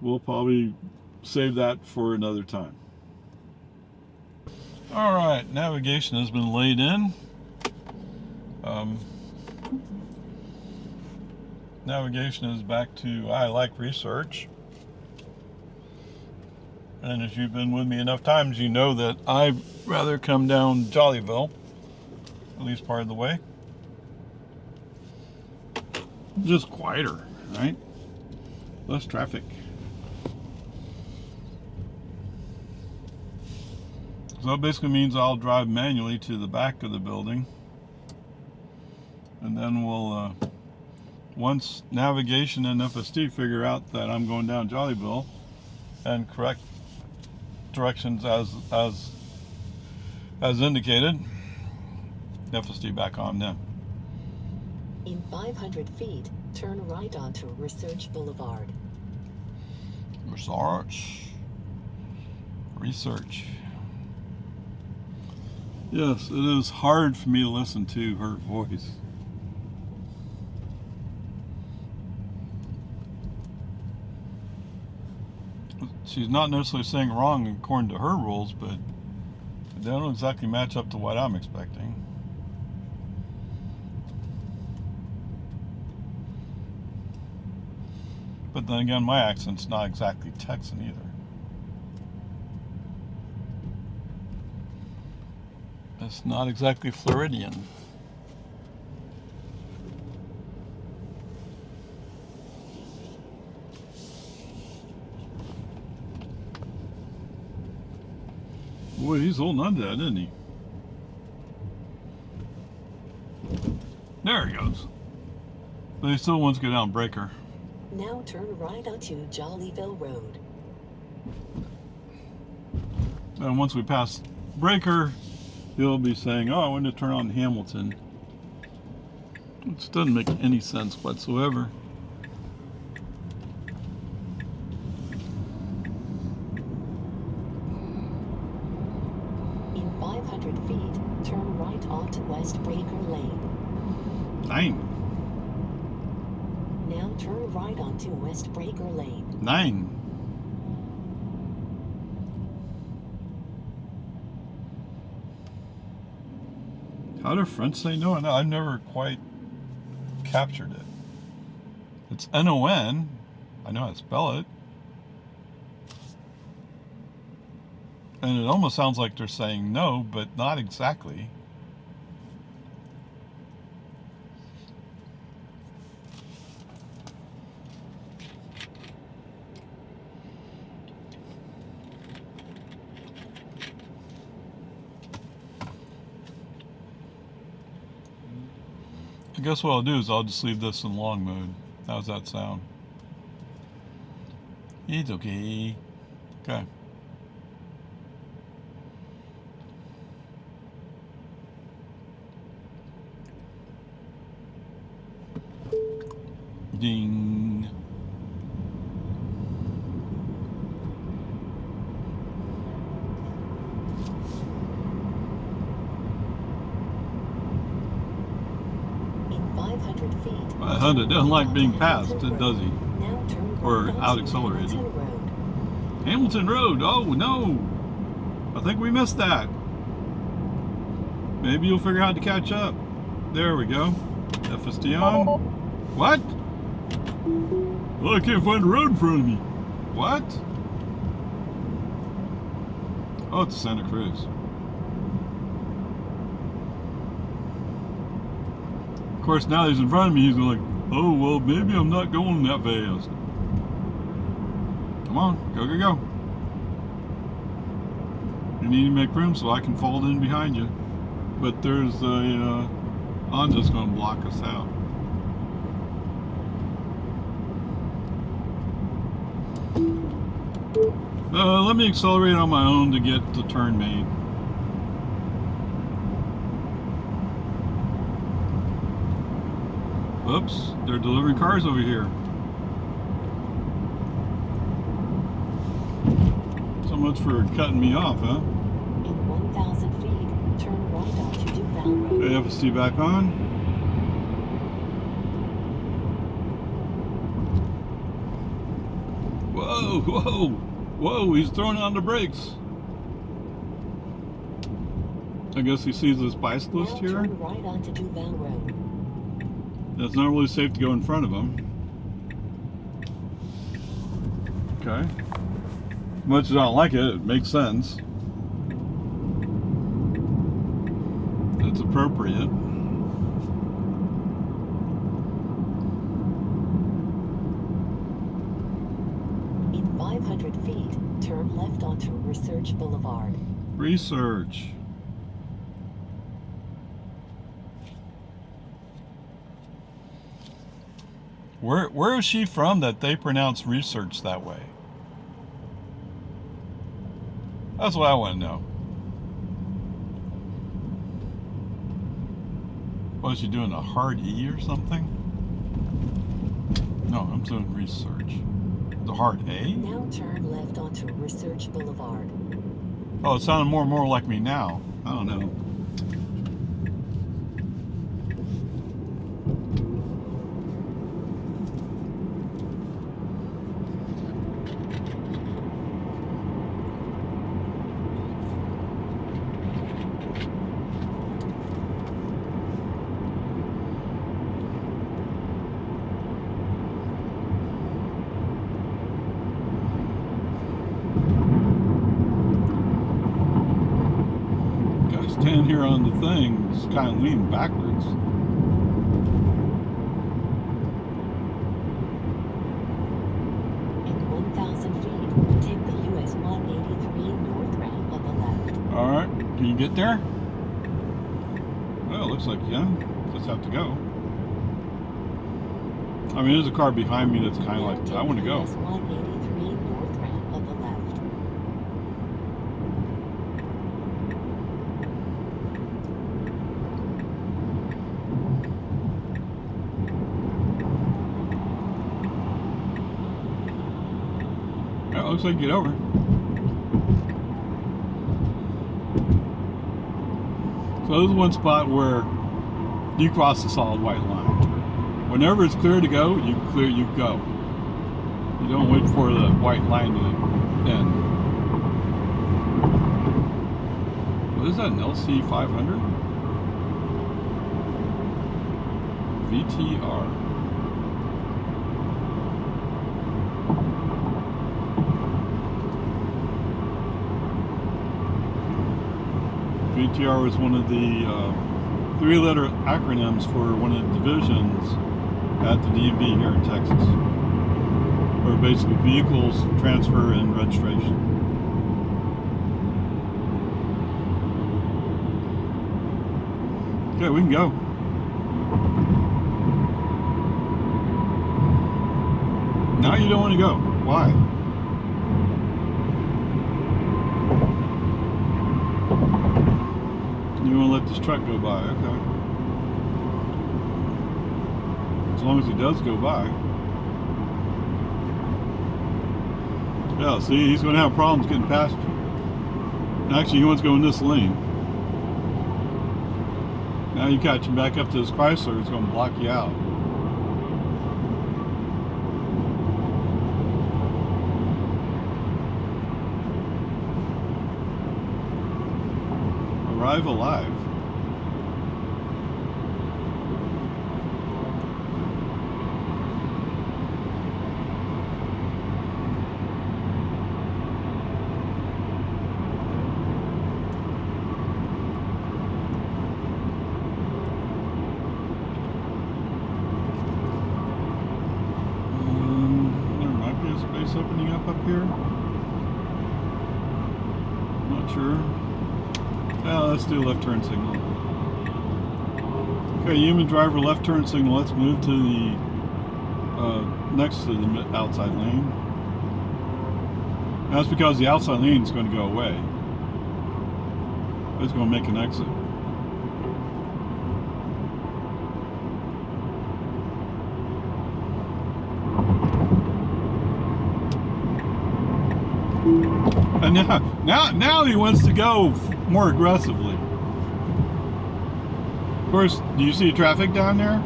we'll probably save that for another time. Alright, navigation has been laid in. navigation is back to I like research. And if you've been with me enough times, you know that I'd rather come down Jollyville, at least part of the way. Just quieter, right? Less traffic. So that basically means I'll drive manually to the back of the building. And then we'll, once navigation and FSD figure out that I'm going down Jollyville and correct directions as indicated, FSD back on then. In 500 feet, turn right onto Research Boulevard. Research. Yes, it is hard for me to listen to her voice. She's not necessarily saying wrong according to her rules, but they don't exactly match up to what I'm expecting. But then again, my accent's not exactly Texan either. It's not exactly Floridian. Boy, he's holding on to that, isn't he? There he goes. But he still wants to go down Breaker. Now turn right onto Jollyville Road. And once we pass Breaker, he'll be saying, oh, I want to turn on Hamilton. Which doesn't make any sense whatsoever. In 500 feet, turn right onto West Breaker Lane. 9. Now turn right onto West Breaker Lane. 9. How do French say no? No, I've never quite captured it. It's N-O-N. I know how to spell it. And it almost sounds like they're saying no, but not exactly. I guess what I'll do is I'll just leave this in long mode. How's that sound? It's okay. Okay. Ding. In 500 feet. My Honda doesn't like being passed, does he? Now turn Or right out onto accelerated. Hamilton Road. Hamilton Road. Oh no! I think we missed that. Maybe you'll figure out how to catch up. There we go. FSD on. What? Well, I can't find the road in front of me. What? Oh, it's Santa Cruz. Of course, now he's in front of me, he's like, oh, well, maybe I'm not going that fast. Come on, go, go, go. You need to make room so I can fold in behind you. But there's a Honda's going to block us out. Let me accelerate on my own to get the turn made. Oops, they're delivering cars over here. So much for cutting me off, huh? In 1,000 feet, turn right onto Duval Road. FSD back on. Whoa, whoa, whoa, he's throwing on the brakes. I guess he sees this bicyclist Now here. turn right onto Duval Road. It's not really safe to go in front of him. Okay. Much as I don't like it, it makes sense. It's appropriate. In 500 feet, turn left onto Research Boulevard. Research. Where is she from that they pronounce research that way? That's what I want to know. Was she doing a hard E or something? No, I'm doing research. The hard A? Now turn left onto Research Boulevard. Oh, it sounded more and more like me now. I don't know. Stand here on the thing, it's kind of leaning backwards. In 1,000 feet, take the US 183 north ramp on the left. Alright, can you get there? Well, it looks like you can. Just have to go. I mean, there's a car behind me that's kind of like, I want to go. US 183 north ramp on the left. Yeah, it looks like you get over. So this is one spot where you cross the solid white line. Whenever it's clear to go, you go. You don't wait for the white line to end. What is that, an LC 500? VTR. VTR was one of the three-letter acronyms for one of the divisions at the DMV here in Texas, where basically vehicles transfer and registration. Okay, we can go. Now you don't want to go. Why? You want to let this truck go by, okay. As long as he does go by. Yeah, see, he's going to have problems getting past you. Actually, he wants to go in this lane. Now you catch him back up to his Chrysler, it's going to block you out. Arrive alive. There might be a space opening up here. Not sure. Yeah, let's do a left turn signal. Okay, human driver left turn signal. Let's move to the next to the outside lane. That's because the outside lane is going to go away. It's going to make an exit. And now he wants to go more aggressively. Of course, do you see traffic down there?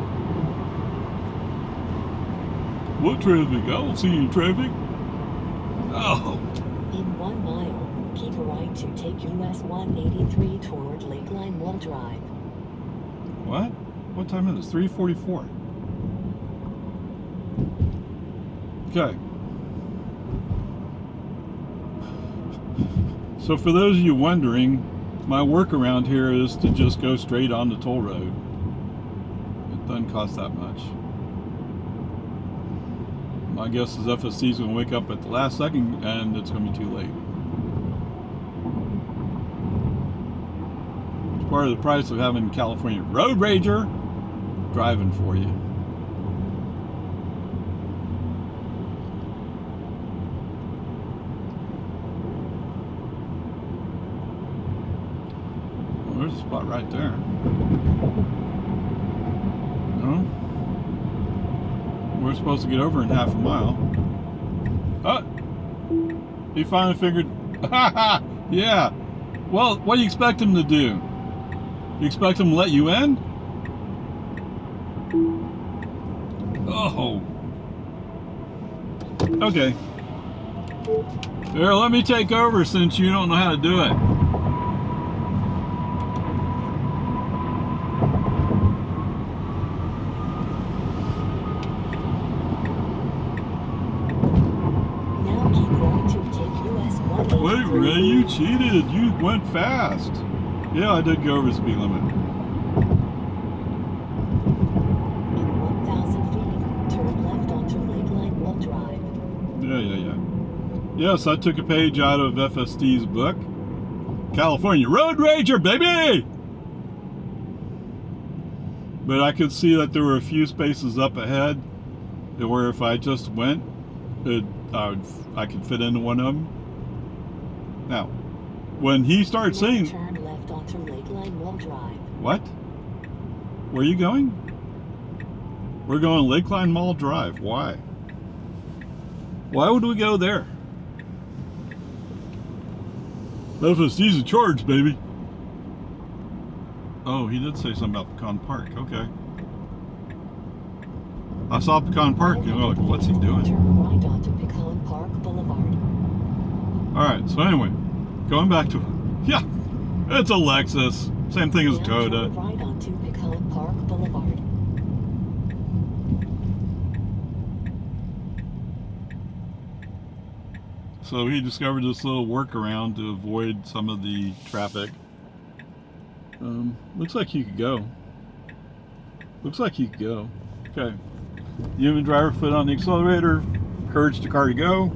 What traffic? I don't see any traffic. Oh. In 1 mile, keep a right to take US 183 toward Lakeline Wall Drive. What? What time is it? 3:44. Okay. So for those of you wondering, my workaround here is to just go straight on the toll road. It doesn't cost that much. My guess is FSD is going to wake up at the last second and it's going to be too late. It's part of the price of having California Road Rager driving for you. Well, there's a spot right there. No? We're supposed to get over in half a mile. Oh! He finally figured... Yeah! Well, what do you expect him to do? You expect him to let you in? Oh! Okay. Here, let me take over since you don't know how to do it. Wait, Ray, you cheated. You went fast. Yeah, I did go over the speed limit. In 1,000 feet, turn left onto Lakeline Wall Drive. Yeah. Yes, I took a page out of FSD's book. California Road Rager, baby! But I could see that there were a few spaces up ahead where if I just went, I could fit into one of them. Now, when he started saying... Turn left onto Lakeline Wall Drive. What? Where are you going? We're going Lakeline Mall Drive. Why? Why would we go there? FSD's in charge, baby. Oh, he did say something about Pecan Park. Okay. I saw Pecan Park and I'm like, what's he doing? Turn right onto Pecan Park Boulevard. Alright, so anyway, going back to... Yeah, it's a Lexus. Same thing as a Toyota. Turn right onto Pecan Park Boulevard. So he discovered this little workaround to avoid some of the traffic. Looks like you could go. Okay. Human driver, foot on the accelerator. Encourage the car to go.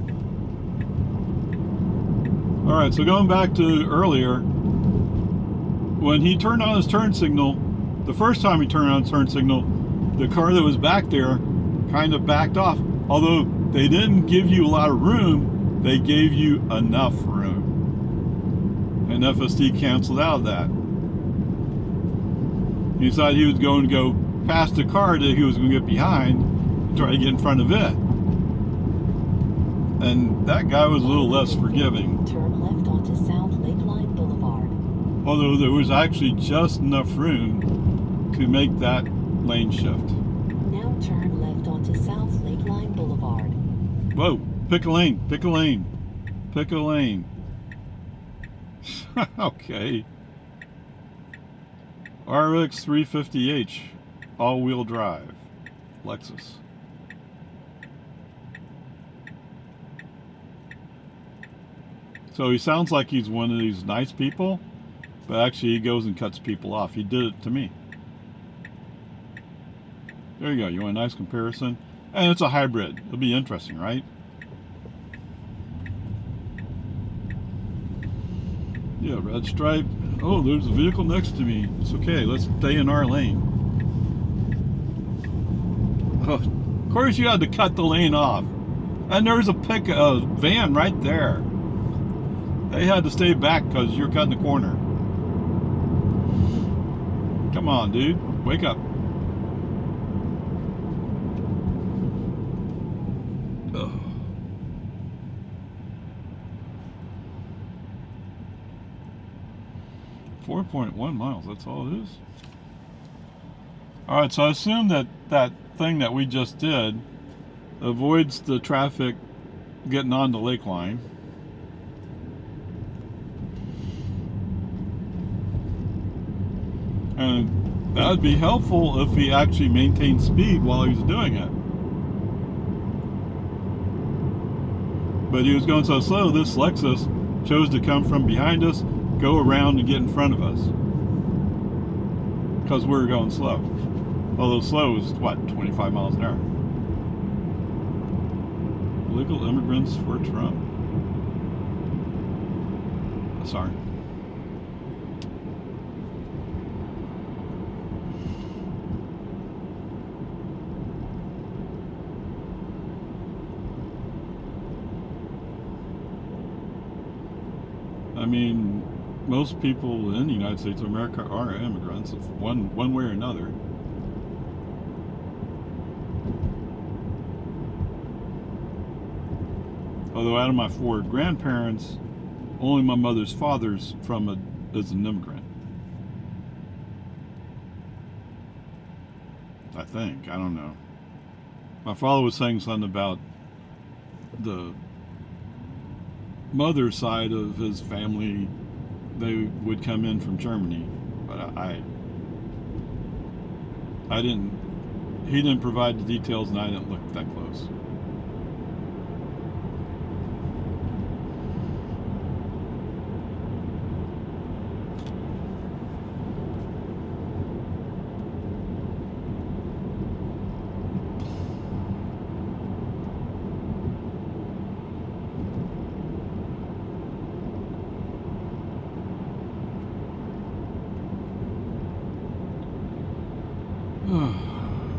Alright, so going back to earlier, when he turned on his turn signal, the first time he turned on his turn signal, the car that was back there kind of backed off. Although they didn't give you a lot of room, they gave you enough room. And FSD canceled out that. He decided he was going to go past the car that he was going to get behind and try to get in front of it. And that guy was a little less forgiving. Turn left onto South Lakeline Boulevard. Although there was actually just enough room to make that lane shift. Now turn left onto South Lakeline Boulevard. Whoa, pick a lane. Okay. RX 350H, all-wheel drive, Lexus. So he sounds like he's one of these nice people, but actually he goes and cuts people off. He did it to me. There you go. You want a nice comparison? And it's a hybrid. It'll be interesting, right? Yeah, red stripe. Oh, there's a vehicle next to me. It's okay. Let's stay in our lane. Oh, of course you had to cut the lane off. And there's a van right there. They had to stay back because you're cutting the corner. Come on, dude. Wake up. Ugh. 4.1 miles, that's all it is. Alright, so I assume that that thing that we just did avoids the traffic getting onto Lakeline. And that would be helpful if he actually maintained speed while he was doing it. But he was going so slow, this Lexus chose to come from behind us, go around and get in front of us. Because we were going slow. Although slow is, what, 25 miles an hour. Illegal immigrants for Trump. Sorry. I mean, most people in the United States of America are immigrants, one way or another. Although out of my 4 grandparents, only my mother's father's is an immigrant. I think. I don't know. My father was saying something about the mother's side of his family. They would come in from Germany, but I didn't. He didn't provide the details, and I didn't look that close.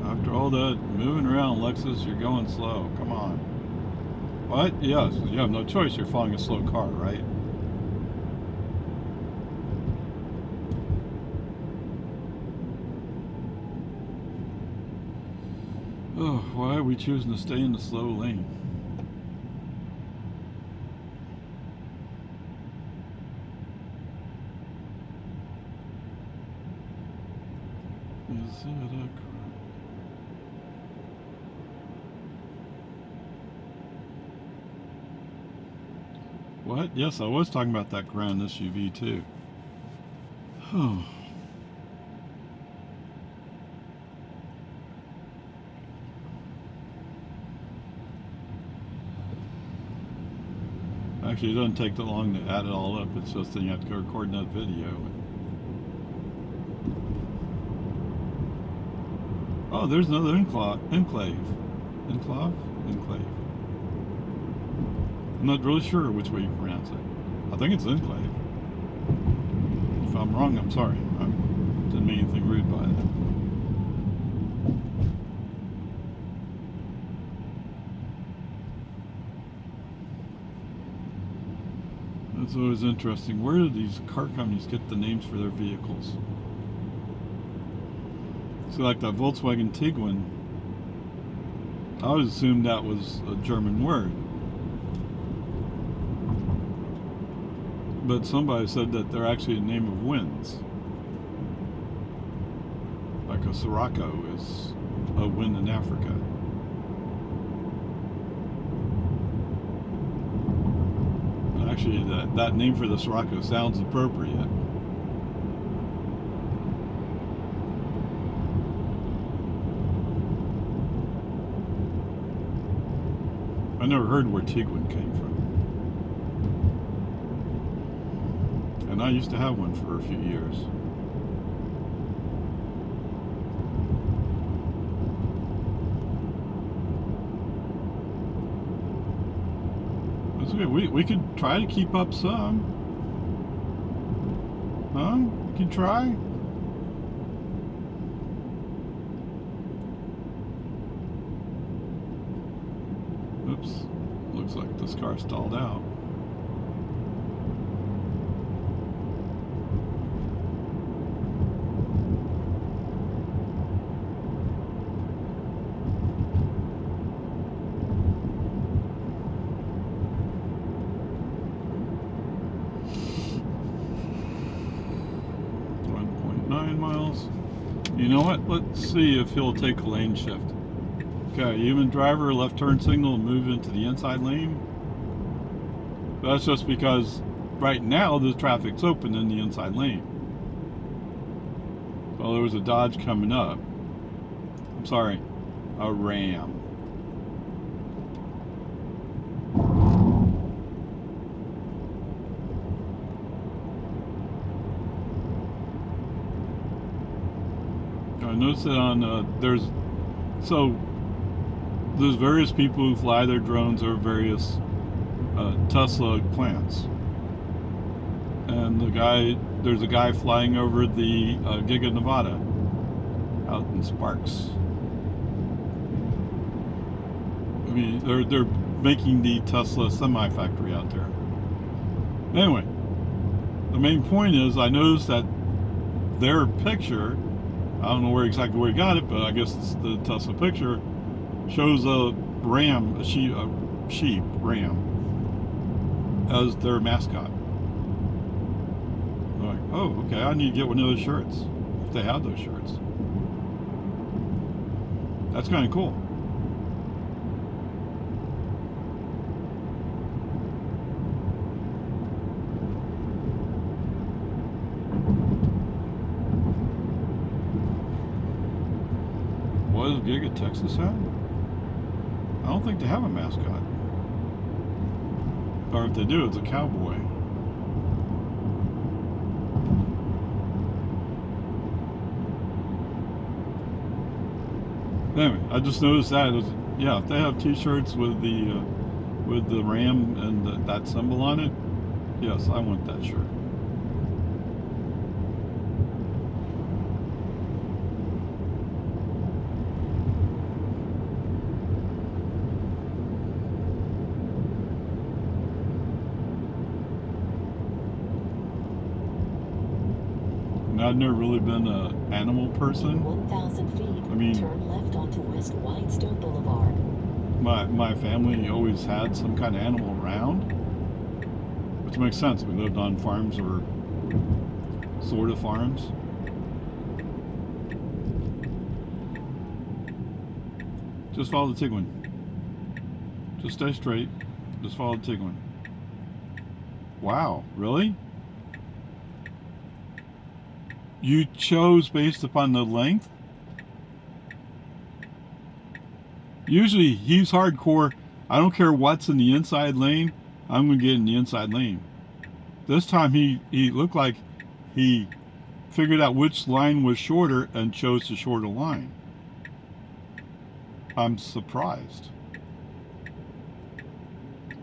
After all that moving around, Lexus, you're going slow. Come on. What? Yes, you have no choice. You're following a slow car, right? Oh, why are we choosing to stay in the slow lane? Is it a crime? What? Yes, I was talking about that Grand SUV too. Oh. Actually, it doesn't take that long to add it all up. It's just that you have to go record that video. Oh, there's another enclave. Enclave. I'm not really sure which way you pronounce it. I think it's enclave. If I'm wrong, I'm sorry. I didn't mean anything rude by that. That's always interesting. Where do these car companies get the names for their vehicles? So like that Volkswagen Tiguan, I always assumed that was a German word. But somebody said that they're actually a name of winds. Like a Sirocco is a wind in Africa. And actually, that name for the Sirocco sounds appropriate. I never heard where Tiguan came from. And I used to have one for a few years. That's okay. We could try to keep up some. Huh? We could try. Oops. Looks like this car stalled out. Miles. You know what? Let's see if he'll take a lane shift. Okay, human driver, left turn signal, and move into the inside lane. That's just because right now the traffic's open in the inside lane. Well, there was a Dodge coming up. I'm sorry, a Ram. noticed that on there's various people who fly their drones over various Tesla plants, and there's a guy flying over the Giga Nevada out in Sparks. I mean, they're making the Tesla semi factory out there. Anyway, the main point is I noticed that their picture, I don't know exactly where he got it, but I guess it's the Tesla picture, shows a sheep ram as their mascot. I'm like, oh, okay, I need to get one of those shirts if they have those shirts. That's kind of cool. What does Giga Texas have? I don't think they have a mascot. Or if they do, it's a cowboy. Anyway, I just noticed that. Yeah, if they have T-shirts with the ram and that symbol on it, yes, I want that shirt. I've never really been an animal person. 1,000 feet. I mean, turn left onto West Whitestone Boulevard. My family always had some kind of animal around, which makes sense. We lived on farms or sort of farms. Just follow the Tiguan. Just stay straight. Just follow the Tiguan. Wow, really? You chose based upon the length? Usually he's hardcore. I don't care what's in the inside lane, I'm going to get in the inside lane. This time he looked like he figured out which line was shorter and chose the shorter line. I'm surprised.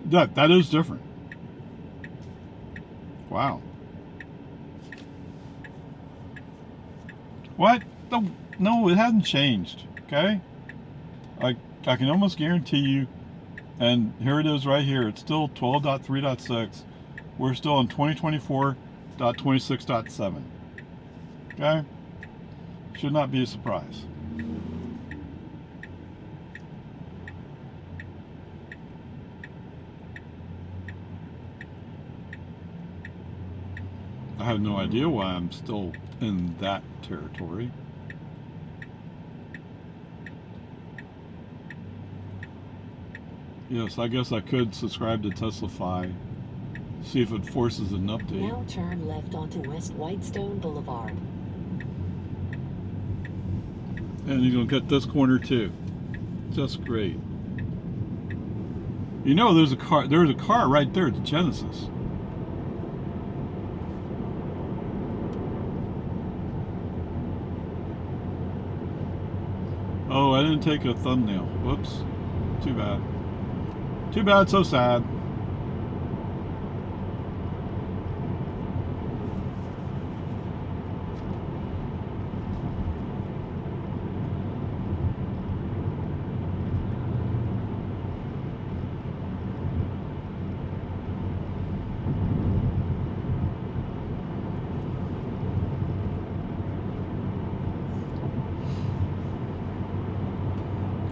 That is different. Wow. What? No, it hasn't changed. Okay? I can almost guarantee you, and here it is right here. It's still 12.3.6. We're still in 2024.26.7. Okay? Should not be a surprise. I have no idea why I'm still in that territory. Yes, I guess I could subscribe to Tesla Fi, see if it forces an update. Now turn left onto West Whitestone Boulevard. And you're going to cut this corner too. Just great. You know, there's a car right there at the Genesis. Oh, I didn't take a thumbnail. Whoops. Too bad. Too bad, so sad.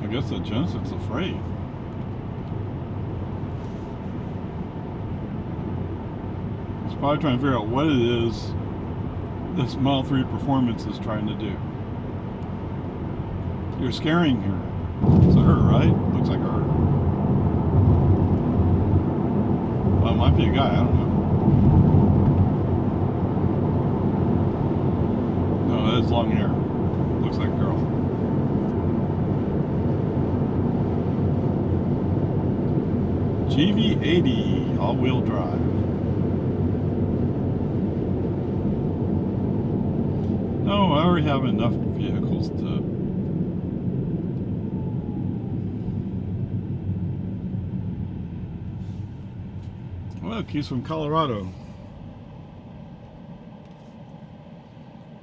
I guess the Genesis is afraid. It's probably trying to figure out what it is this Model 3 Performance is trying to do. You're scaring her. It's a her, right? Looks like a her. Well, it might be a guy, I don't know. No, it has long hair. Looks like a girl. GV80 all-wheel drive. No, I already have enough vehicles used. Look, he's from Colorado.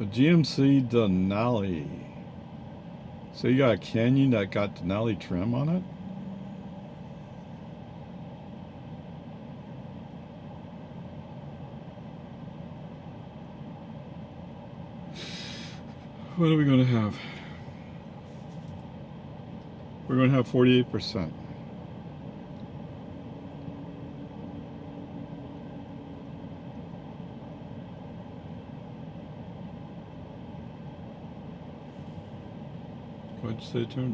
A GMC Denali. So you got a Canyon that got Denali trim on it? What are we going to have? We're going to have 48%. What'd you say, turn?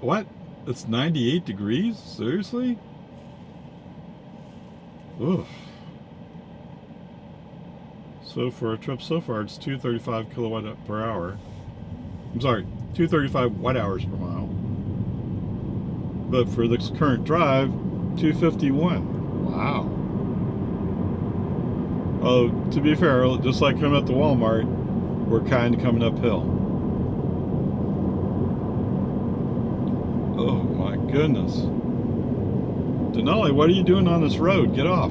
What? It's 98 degrees? Seriously? Ugh. So for a trip so far, it's 235 kilowatt per hour. I'm sorry, 235 watt hours per mile. But for this current drive, 251. Wow. Oh, to be fair, just like coming up to Walmart, we're kind of coming uphill. Oh my goodness. Denali, what are you doing on this road? Get off.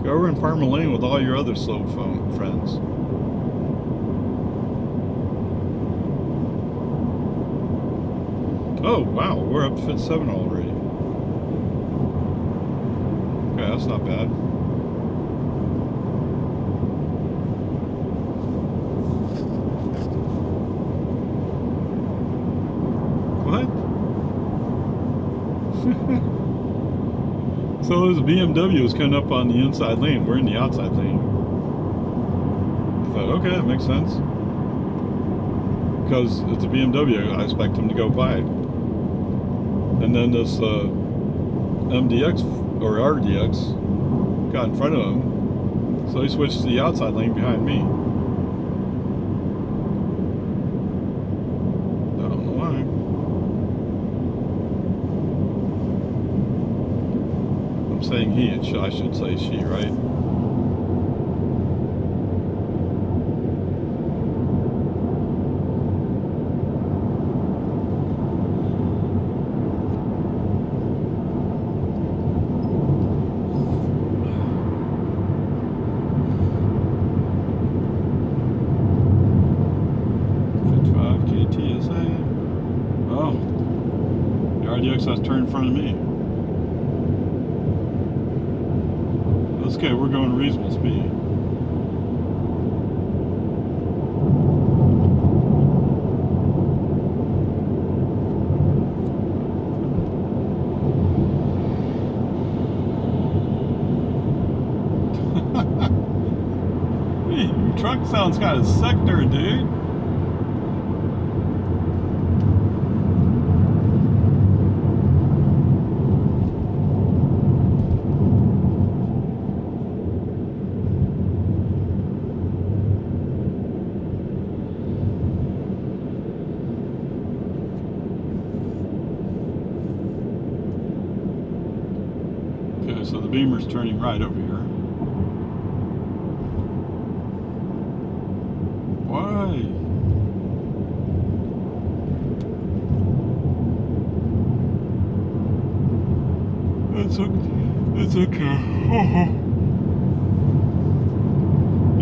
Go over in Farmer Lane with all your other slow phone friends. Oh wow, we're up to fit 7 already. Okay, that's not bad. What? So there's a BMW is coming up on the inside lane. We're in the outside lane. I thought, okay, that makes sense. Because it's a BMW, I expect him to go by. And then this MDX or RDX got in front of him, so he switched to the outside lane behind me. I don't know why. I'm saying he, I should say she, right? RDX has turned in front of me. That's okay, we're going reasonable speed. Hey, your truck sounds kind of sick there, dude. Okay, so the Beamer's turning right over here. Why? It's okay.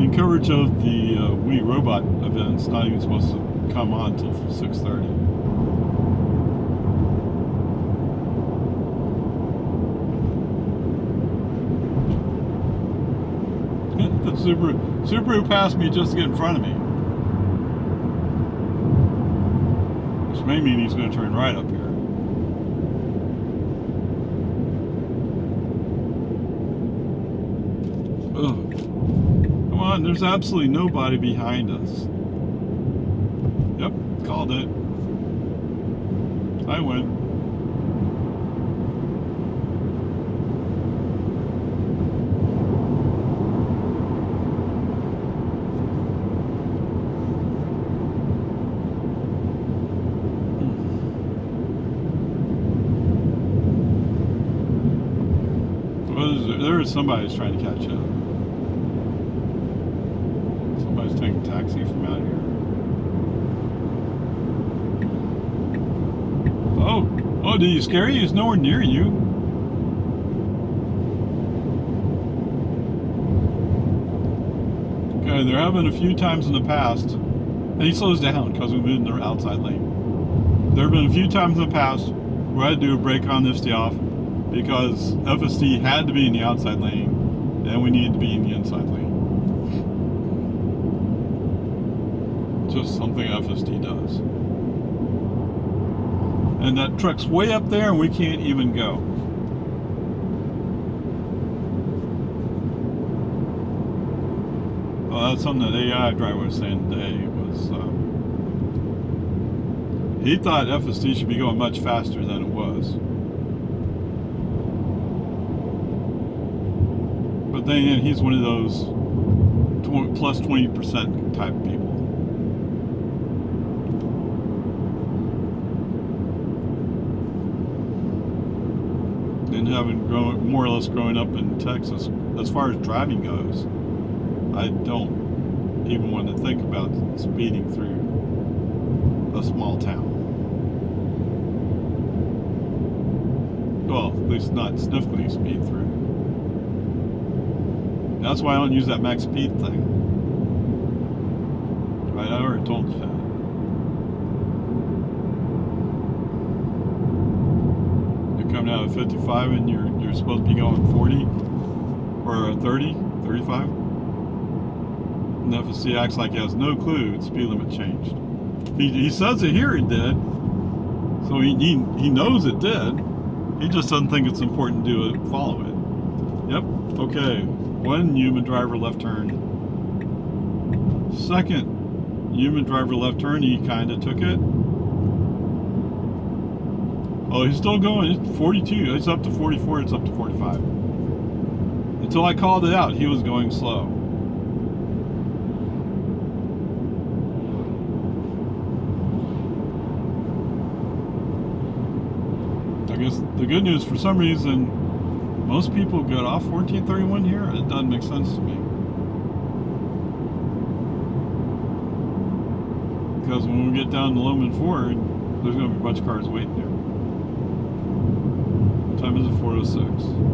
In coverage of the Wii Robot event, it's not even supposed to come on until 6:30. The Subaru passed me just to get in front of me. Which may mean he's going to turn right up here. Ugh. Come on, there's absolutely nobody behind us. Yep, called it. I win. There is somebody who's trying to catch up. Somebody's taking a taxi from out here. Oh, did he scare you? He's nowhere near you. Okay, there have been a few times in the past, and he slows down because we moved in the outside lane. There have been a few times in the past where I had to do a brake on FSD off because FSD had to be in the outside lane and we needed to be in the inside lane. Just something FSD does. And that truck's way up there and we can't even go. Well, that's something that AI driver was saying today. He thought FSD should be going much faster than it was. But then again, he's one of those plus 20% type people. And having more or less growing up in Texas, as far as driving goes, I don't even want to think about speeding through a small town. Well, at least not significantly speed through. That's why I don't use that max speed thing. Right, I already told you that. You're coming out at 55 and you're supposed to be going 40 or 30, 35. And the FSD acts like he has no clue the speed limit changed. He says it here it did, so he knows it did. He just doesn't think it's important to follow it. Yep, okay. One human driver left turn. Second human driver left turn, he kind of took it. Oh, he's still going. It's 42. It's up to 44. It's up to 45. Until I called it out, he was going slow. I guess the good news, for some reason, most people get off 1431 here. It doesn't make sense to me. Because when we get down to Loman Ford, there's going to be a bunch of cars waiting there. What time is it? 4:06.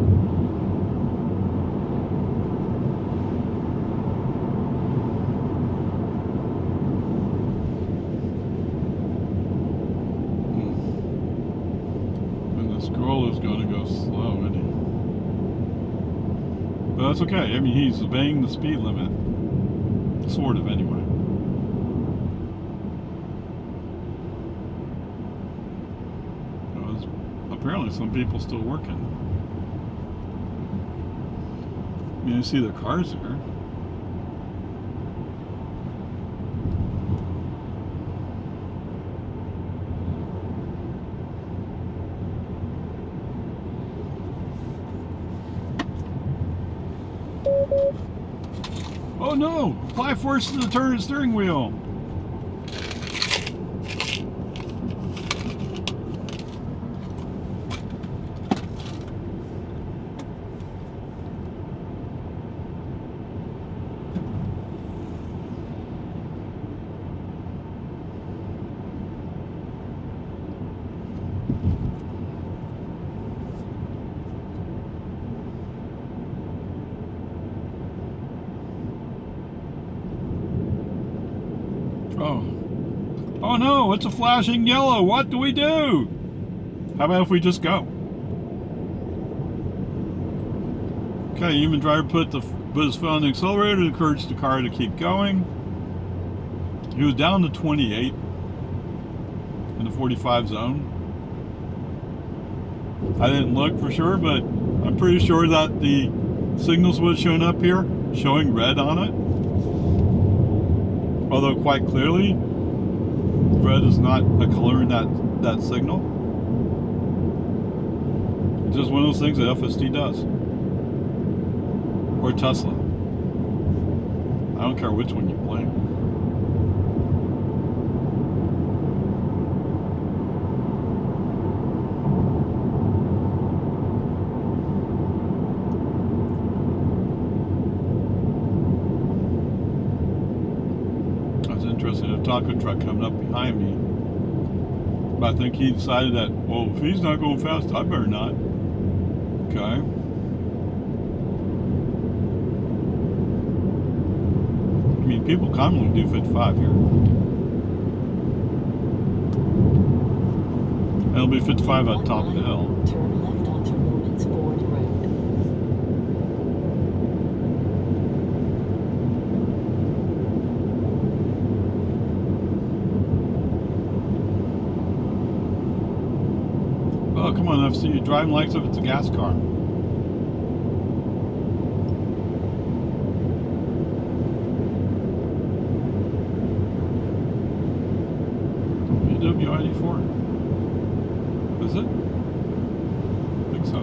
Is going to go slow, isn't he? But that's okay. I mean, he's obeying the speed limit, sort of, anyway. Apparently, some people still working. I mean, you see their cars there. Oh no! Apply force to the turn steering wheel. Oh no, it's a flashing yellow. What do we do? How about if we just go? Okay, human driver put his foot on the accelerator to encourage the car to keep going. He was down to 28 in the 45 zone. I didn't look for sure, but I'm pretty sure that the signals would have shown up here, showing red on it. Although quite clearly, red is not a color in that signal. It's just one of those things that FSD does. Or Tesla. I don't care which one you blame. That's interesting. A taco truck coming up behind me. But I think he decided that, well, if he's not going fast, I better not. Okay. I mean, people commonly do 55 here. It'll be 55 at the top of the hill. Turn left onto Romans Ford Road. Oh, come on, FC. You're driving like as if it's a gas car. WID4. Is it? I think so.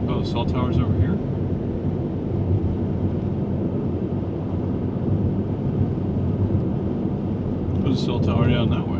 Oh, the cell tower's over here? There's a cell tower down that way.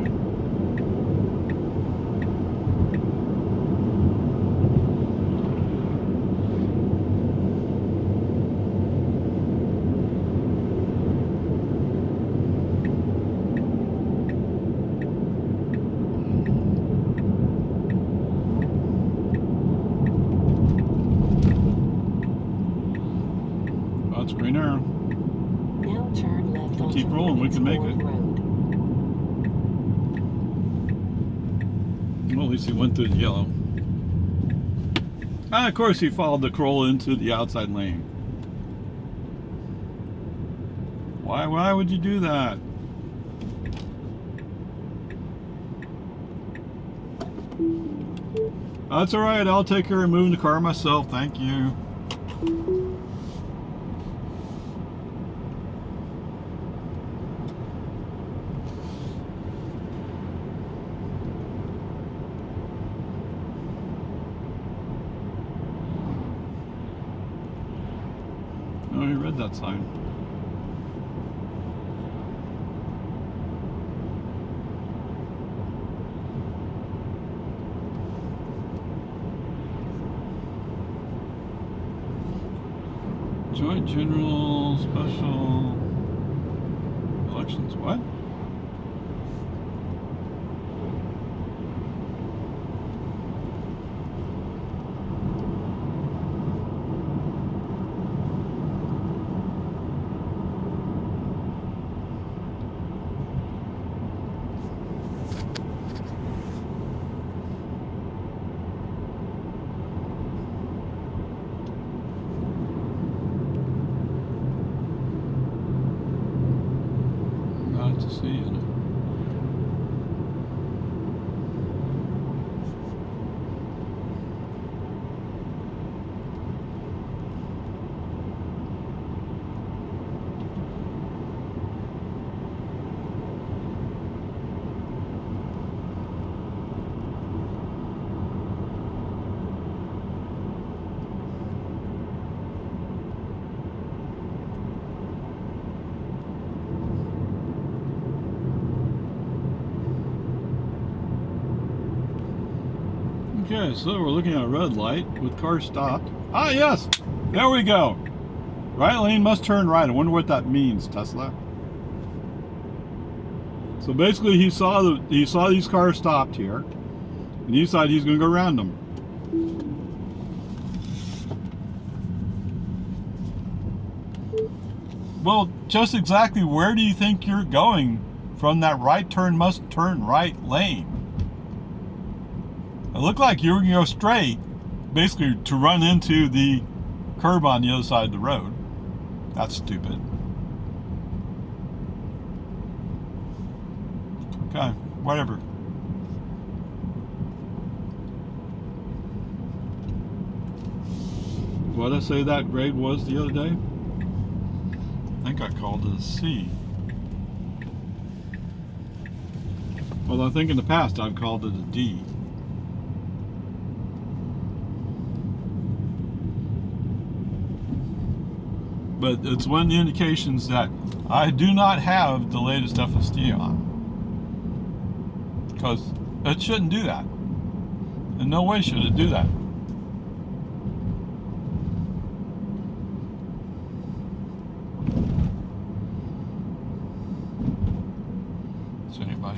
Oh, it's green arrow. Now turn left onto Keep rolling, we can make Ford it. Road. Well, at least he went through the yellow. And of course he followed the Corolla into the outside lane. Why would you do that? That's alright, I'll take care of moving the car myself, thank you. Oh, you read that sign. Joint General Special Elections. What? To see it. Okay, so we're looking at a red light with car stopped. Ah, yes! There we go! Right lane must turn right. I wonder what that means, Tesla. So basically he saw these cars stopped here, and he decided he's going to go around them. Well, just exactly where do you think you're going from that right turn must turn right lane? It looked like you were going to go straight, basically to run into the curb on the other side of the road. That's stupid. Okay, whatever. What did I say that grade was the other day? I think I called it a C. Well, I think in the past I've called it a D. But it's one of the indications that I do not have the latest FSD on. Because it shouldn't do that. In no way should it do that.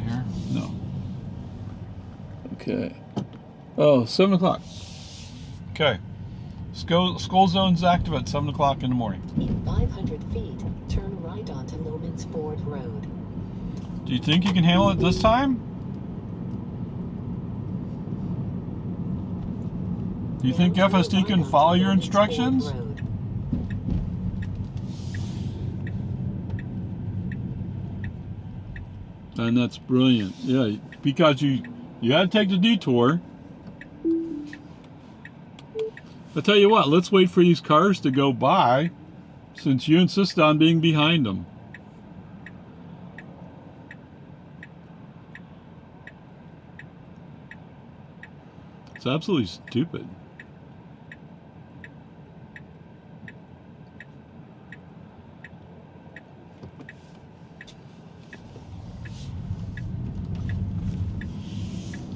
here? No. Okay. Oh, 7 o'clock. Okay. School zone's active at 7 o'clock in the morning. In 500 feet, turn right onto Lomans Ford Road. Do you think you can handle it this time? Do you think FSD can follow your instructions? And that's brilliant. Yeah, because you had to take the detour. I'll tell you what, let's wait for these cars to go by since you insist on being behind them. It's absolutely stupid.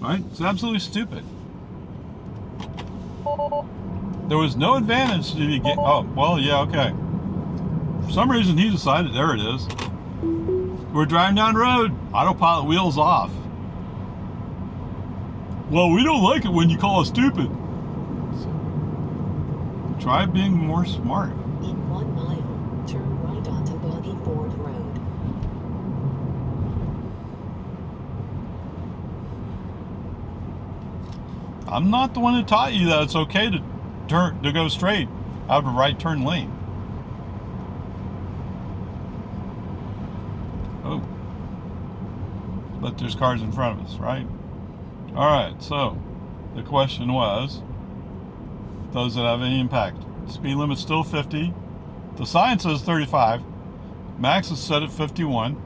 Right? It's absolutely stupid. There was no advantage to be get. Oh, well, yeah, okay. For some reason, he decided. There it is. We're driving down the road. Autopilot wheels off. Well, we don't like it when you call us stupid. Try being more smart. In 1 mile, turn right onto Boggy Ford Road. I'm not the one who taught you that it's okay to go straight out of a right turn lane. Oh. But there's cars in front of us, right? Alright, so the question was, does it have any impact? Speed limit's still 50. The sign says 35. Max is set at 51.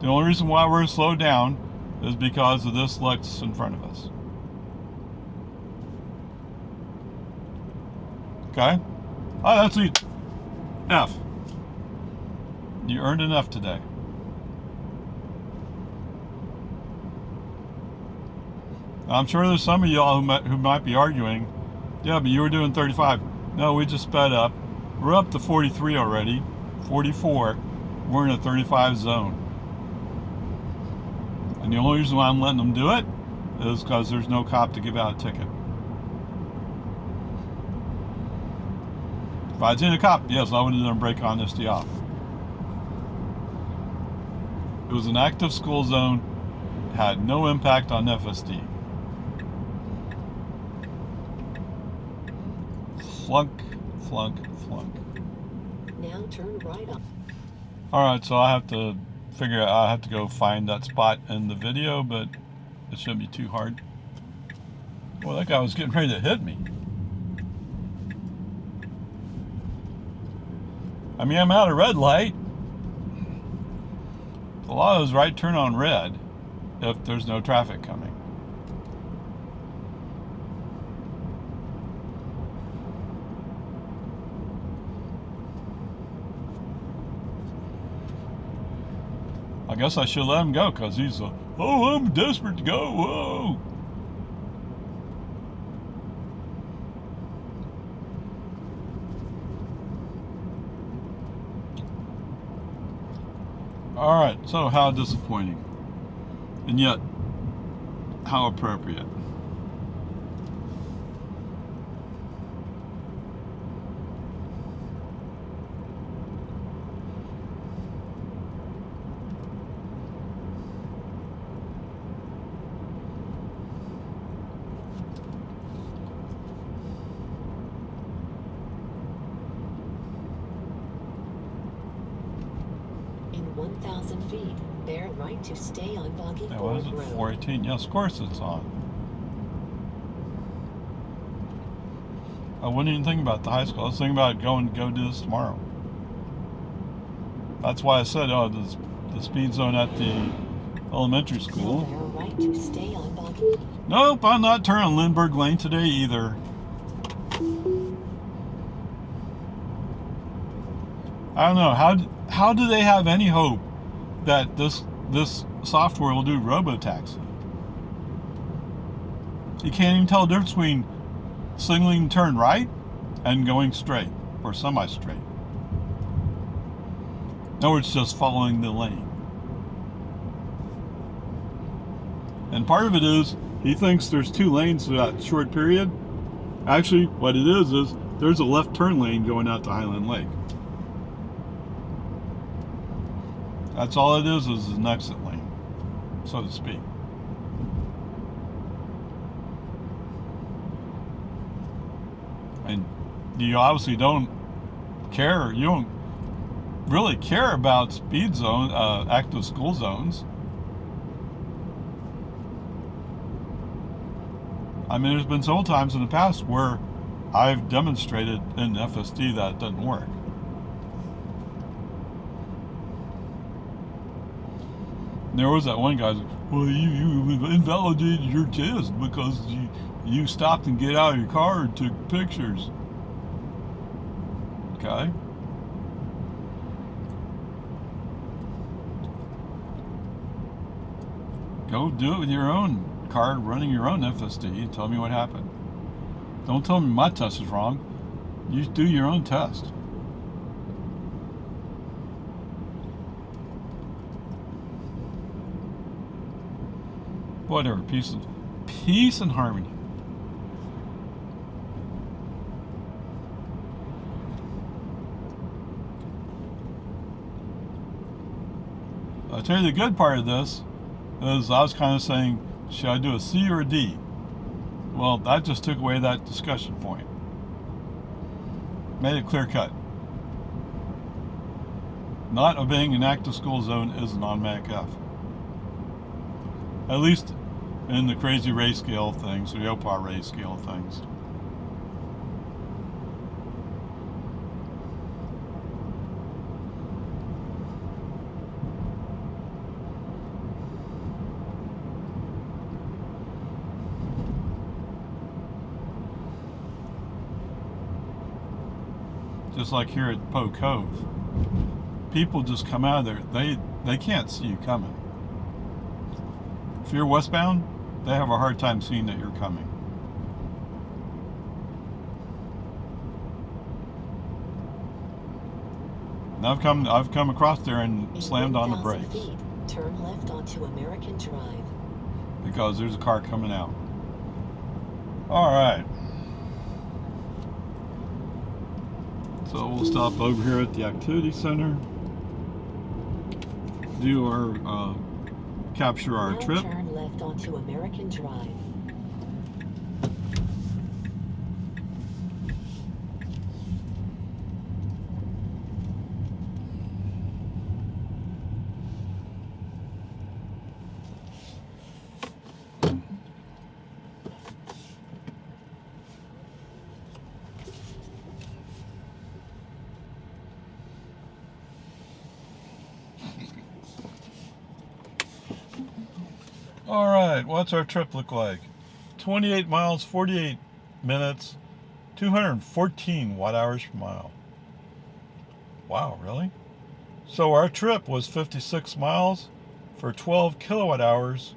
The only reason why we're slowed down is because of this Lex in front of us. Okay? Oh, that's the F. You earned an F today. I'm sure there's some of y'all who might be arguing, yeah, but you were doing 35. No, we just sped up. We're up to 43 already, 44. We're in a 35 zone. And the only reason why I'm letting them do it is because there's no cop to give out a ticket. If I'd seen a cop, yes, I would have done a brake honesty off. It was an active school zone, had no impact on FSD. Flunk, flunk, flunk. Now turn right on. Alright, so I have to figure out, I have to go find that spot in the video, but it shouldn't be too hard. Well, that guy was getting ready to hit me. I mean, I'm out of red light. The law is right turn on red if there's no traffic coming. I guess I should let him go because he's oh, I'm desperate to go, whoa. Alright, so how disappointing. And yet, how appropriate. In 1,000 feet, bear right to stay on Boggy Yeah, Ford what is it? Road. 418. Yes, of course it's on. I wouldn't even think about the high school. I was thinking about go do this tomorrow. That's why I said, oh, the speed zone at the elementary school. Bear right to stay on Boggy. Nope, I'm not turning Lindbergh Lane today either. I don't know, how do they have any hope that this software will do robotaxi? You can't even tell the difference between signaling turn right and going straight or semi-straight. No, it's just following the lane. And part of it is he thinks there's 2 lanes for that short period. Actually, what it is there's a left turn lane going out to Highland Lake. That's all it is an exit lane, so to speak. And you obviously don't care. You don't really care about speed zone, active school zones. I mean, there's been several times in the past where I've demonstrated in FSD that it doesn't work. And there was that one guy, well, you invalidated your test because you stopped and get out of your car and took pictures. Okay. Go do it with your own car, running your own FSD, and tell me what happened. Don't tell me my test is wrong. You do your own test. Whatever, peace and harmony. I'll tell you the good part of this is I was kind of saying, should I do a C or a D? Well, that just took away that discussion point. Made it clear cut. Not obeying an active school zone is an automatic F. At least in the crazy ray scale things, or the OPA ray scale things. Just like here at Poe Cove, people just come out of there. They can't see you coming. If you're westbound, they have a hard time seeing that you're coming. And I've come across there and slammed on the brakes. Feet, turn left onto American Drive. Because there's a car coming out. All right. So we'll stop over here at the activity center. Do our capture our now trip. Turn left onto American Drive. All right, what's our trip look like? 28 miles, 48 minutes, 214 watt-hours per mile. Wow, really? So our trip was 56 miles for 12 kilowatt hours,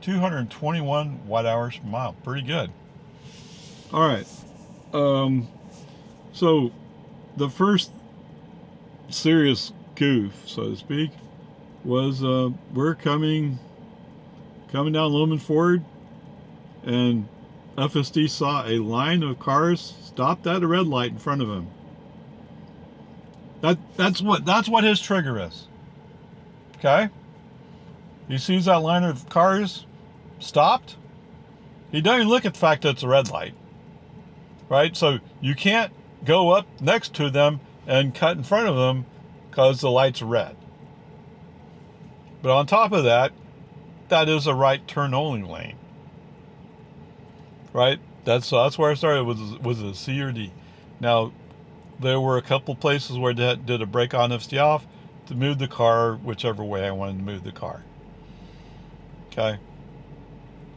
221 watt-hours per mile. Pretty good. All right. So the first serious goof, so to speak, was we're coming down Loman Ford, and FSD saw a line of cars stopped at a red light in front of him. That's what his trigger is. Okay? He sees that line of cars stopped. He doesn't even look at the fact that it's a red light. Right? So you can't go up next to them and cut in front of them because the light's red. But on top of that, that is a right turn only lane. Right? That's where I started, was a C or D. Now, there were a couple places where I did a brake on FSD off to move the car whichever way I wanted to move the car. Okay?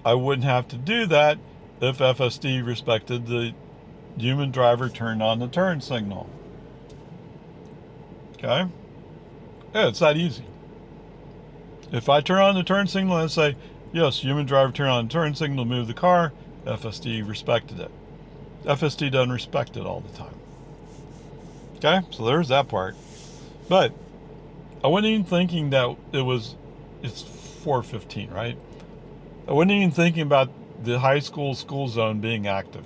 I wouldn't have to do that if FSD respected the human driver turned on the turn signal. Okay? Yeah, it's that easy. If I turn on the turn signal and say, yes, human driver turn on the turn signal to move the car, FSD respected it. FSD doesn't respect it all the time. Okay, so there's that part. But I wasn't even thinking that it's 4:15, right? I wasn't even thinking about the high school school zone being active.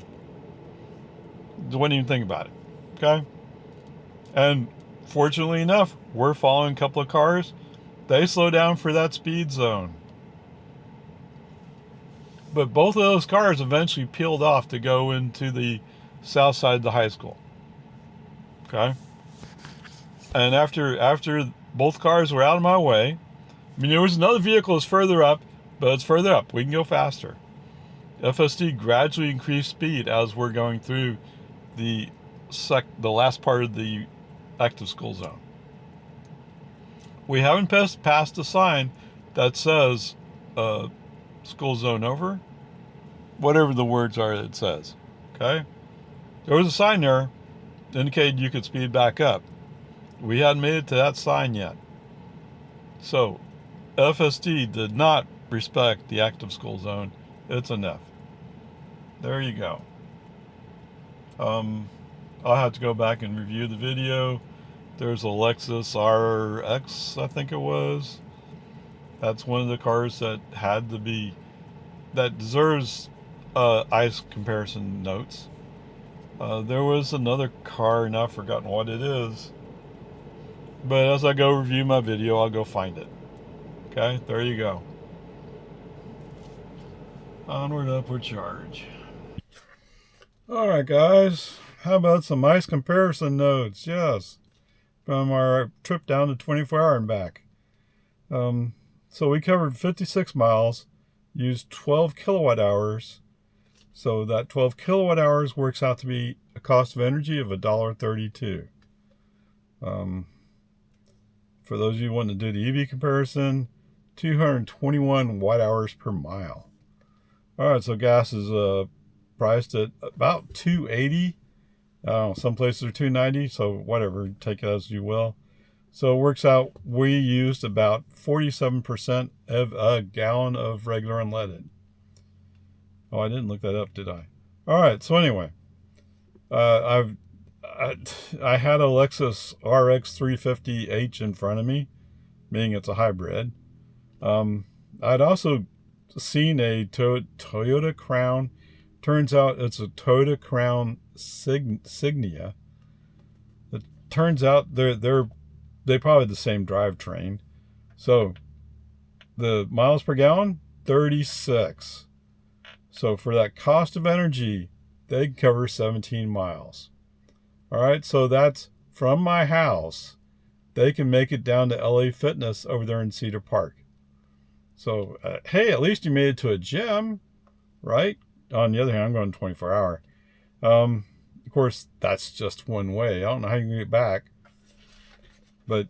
I wasn't even thinking about it. Okay? And fortunately enough, we're following a couple of cars. They slow down for that speed zone. But both of those cars eventually peeled off to go into the south side of the high school. Okay? And after both cars were out of my way, I mean, there was another vehicle that's further up, but it's further up. We can go faster. FSD gradually increased speed as we're going through the last part of the active school zone. We haven't passed a sign that says school zone over, whatever the words are it says. Okay? There was a sign there that indicated you could speed back up. We hadn't made it to that sign yet. So, FSD did not respect the active school zone. It's enough. There you go. I'll have to go back and review the video. There's a Lexus RX, I think it was. That's one of the cars that that deserves ICE comparison notes. There was another car, and I've forgotten what it is. But as I go review my video, I'll go find it. Okay, there you go. Onward, upward charge. Alright guys, how about some ICE comparison notes? Yes, from our trip down to 24 hour and back. So we covered 56 miles, used 12 kilowatt hours. So that 12 kilowatt hours works out to be a cost of energy of $1.32. For those of you wanting to do the EV comparison, 221 watt hours per mile. Alright, so gas is priced at about $2.80. Some places are $2.90, so whatever, take it as you will. So it works out, we used about 47% of a gallon of regular unleaded. Oh, I didn't look that up, did I? Alright, so anyway, I had a Lexus RX 350H in front of me, meaning it's a hybrid. I'd also seen a Toyota Crown. Turns out it's a Toyota Crown Signia. It turns out they probably the same drivetrain. So the miles per gallon, 36. So for that cost of energy, they cover 17 miles. All right, so that's from my house. They can make it down to LA Fitness over there in Cedar Park. So, hey, at least you made it to a gym, right? On the other hand, I'm going 24 hour. Of course, that's just one way. I don't know how you can get back. But,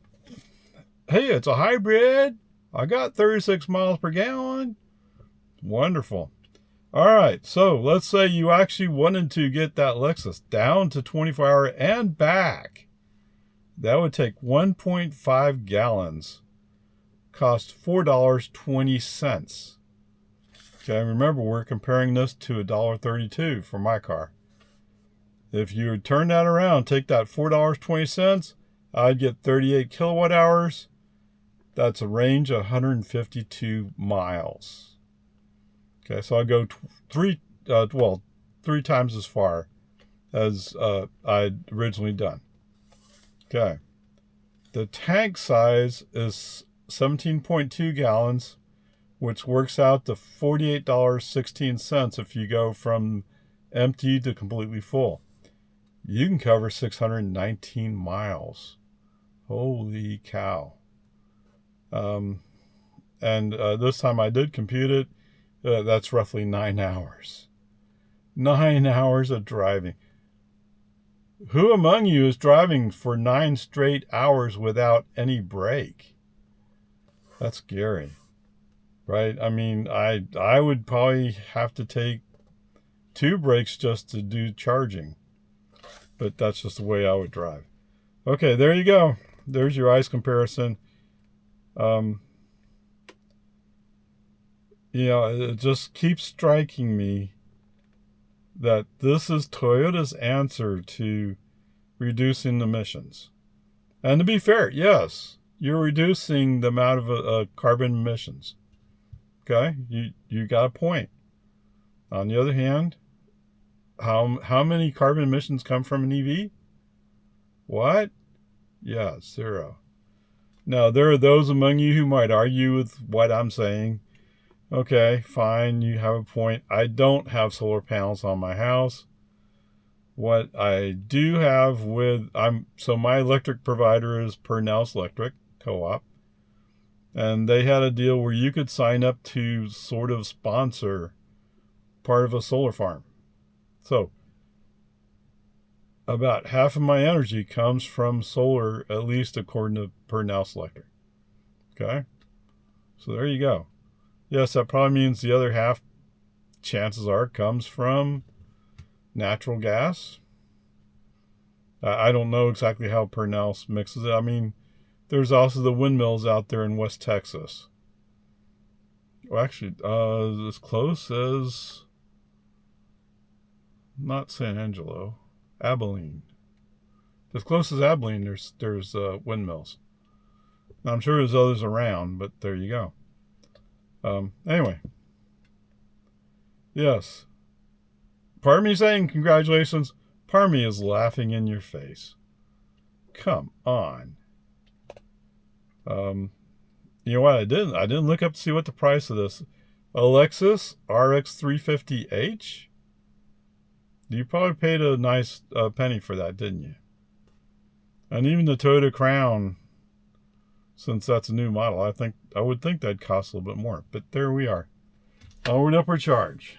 hey, it's a hybrid. I got 36 miles per gallon. Wonderful. All right, so let's say you actually wanted to get that Lexus down to 24 hour and back. That would take 1.5 gallons. Cost $4.20. Okay, remember we're comparing this to $1.32 for my car. If you turn that around, take that $4.20, I'd get 38 kilowatt hours. That's a range of 152 miles. Okay, so I'll go three times as far as I'd originally done. Okay, the tank size is 17.2 gallons, which works out to $48.16 if you go from empty to completely full. You can cover 619 miles. Holy cow. And this time I did compute it. That's roughly 9 hours. 9 hours of driving. Who among you is driving for 9 straight hours without any break? That's scary, right? I mean, I would probably have to take 2 breaks just to do charging. But that's just the way I would drive. Okay, there you go. There's your ICE comparison. You know, it just keeps striking me that this is Toyota's answer to reducing emissions. And to be fair, yes, you're reducing the amount of carbon emissions. Okay, you got a point. On the other hand, how many carbon emissions come from an EV? What? Yeah, 0. Now, there are those among you who might argue with what I'm saying. Okay, fine, you have a point. I don't have solar panels on my house. What I do have so my electric provider is Purnell's Electric Co-op. And they had a deal where you could sign up to sort of sponsor part of a solar farm. So about half of my energy comes from solar, at least according to Purnell's Electric. Okay? So there you go. Yes, that probably means the other half, chances are, comes from natural gas. I don't know exactly how Purnell's mixes it. I mean, there's also the windmills out there in West Texas. Well, actually, as close as, not San Angelo, Abilene. As close as Abilene, there's windmills. Now, I'm sure there's others around, but there you go. Anyway. Yes. Part of me saying congratulations. Part of me is laughing in your face. Come on. You know what I didn't? I didn't look up to see what the price of this. Lexus RX 350H? You probably paid a nice penny for that, didn't you? And even the Toyota Crown, since that's a new model, I would think that'd cost a little bit more. But there we are. Onward, upward charge.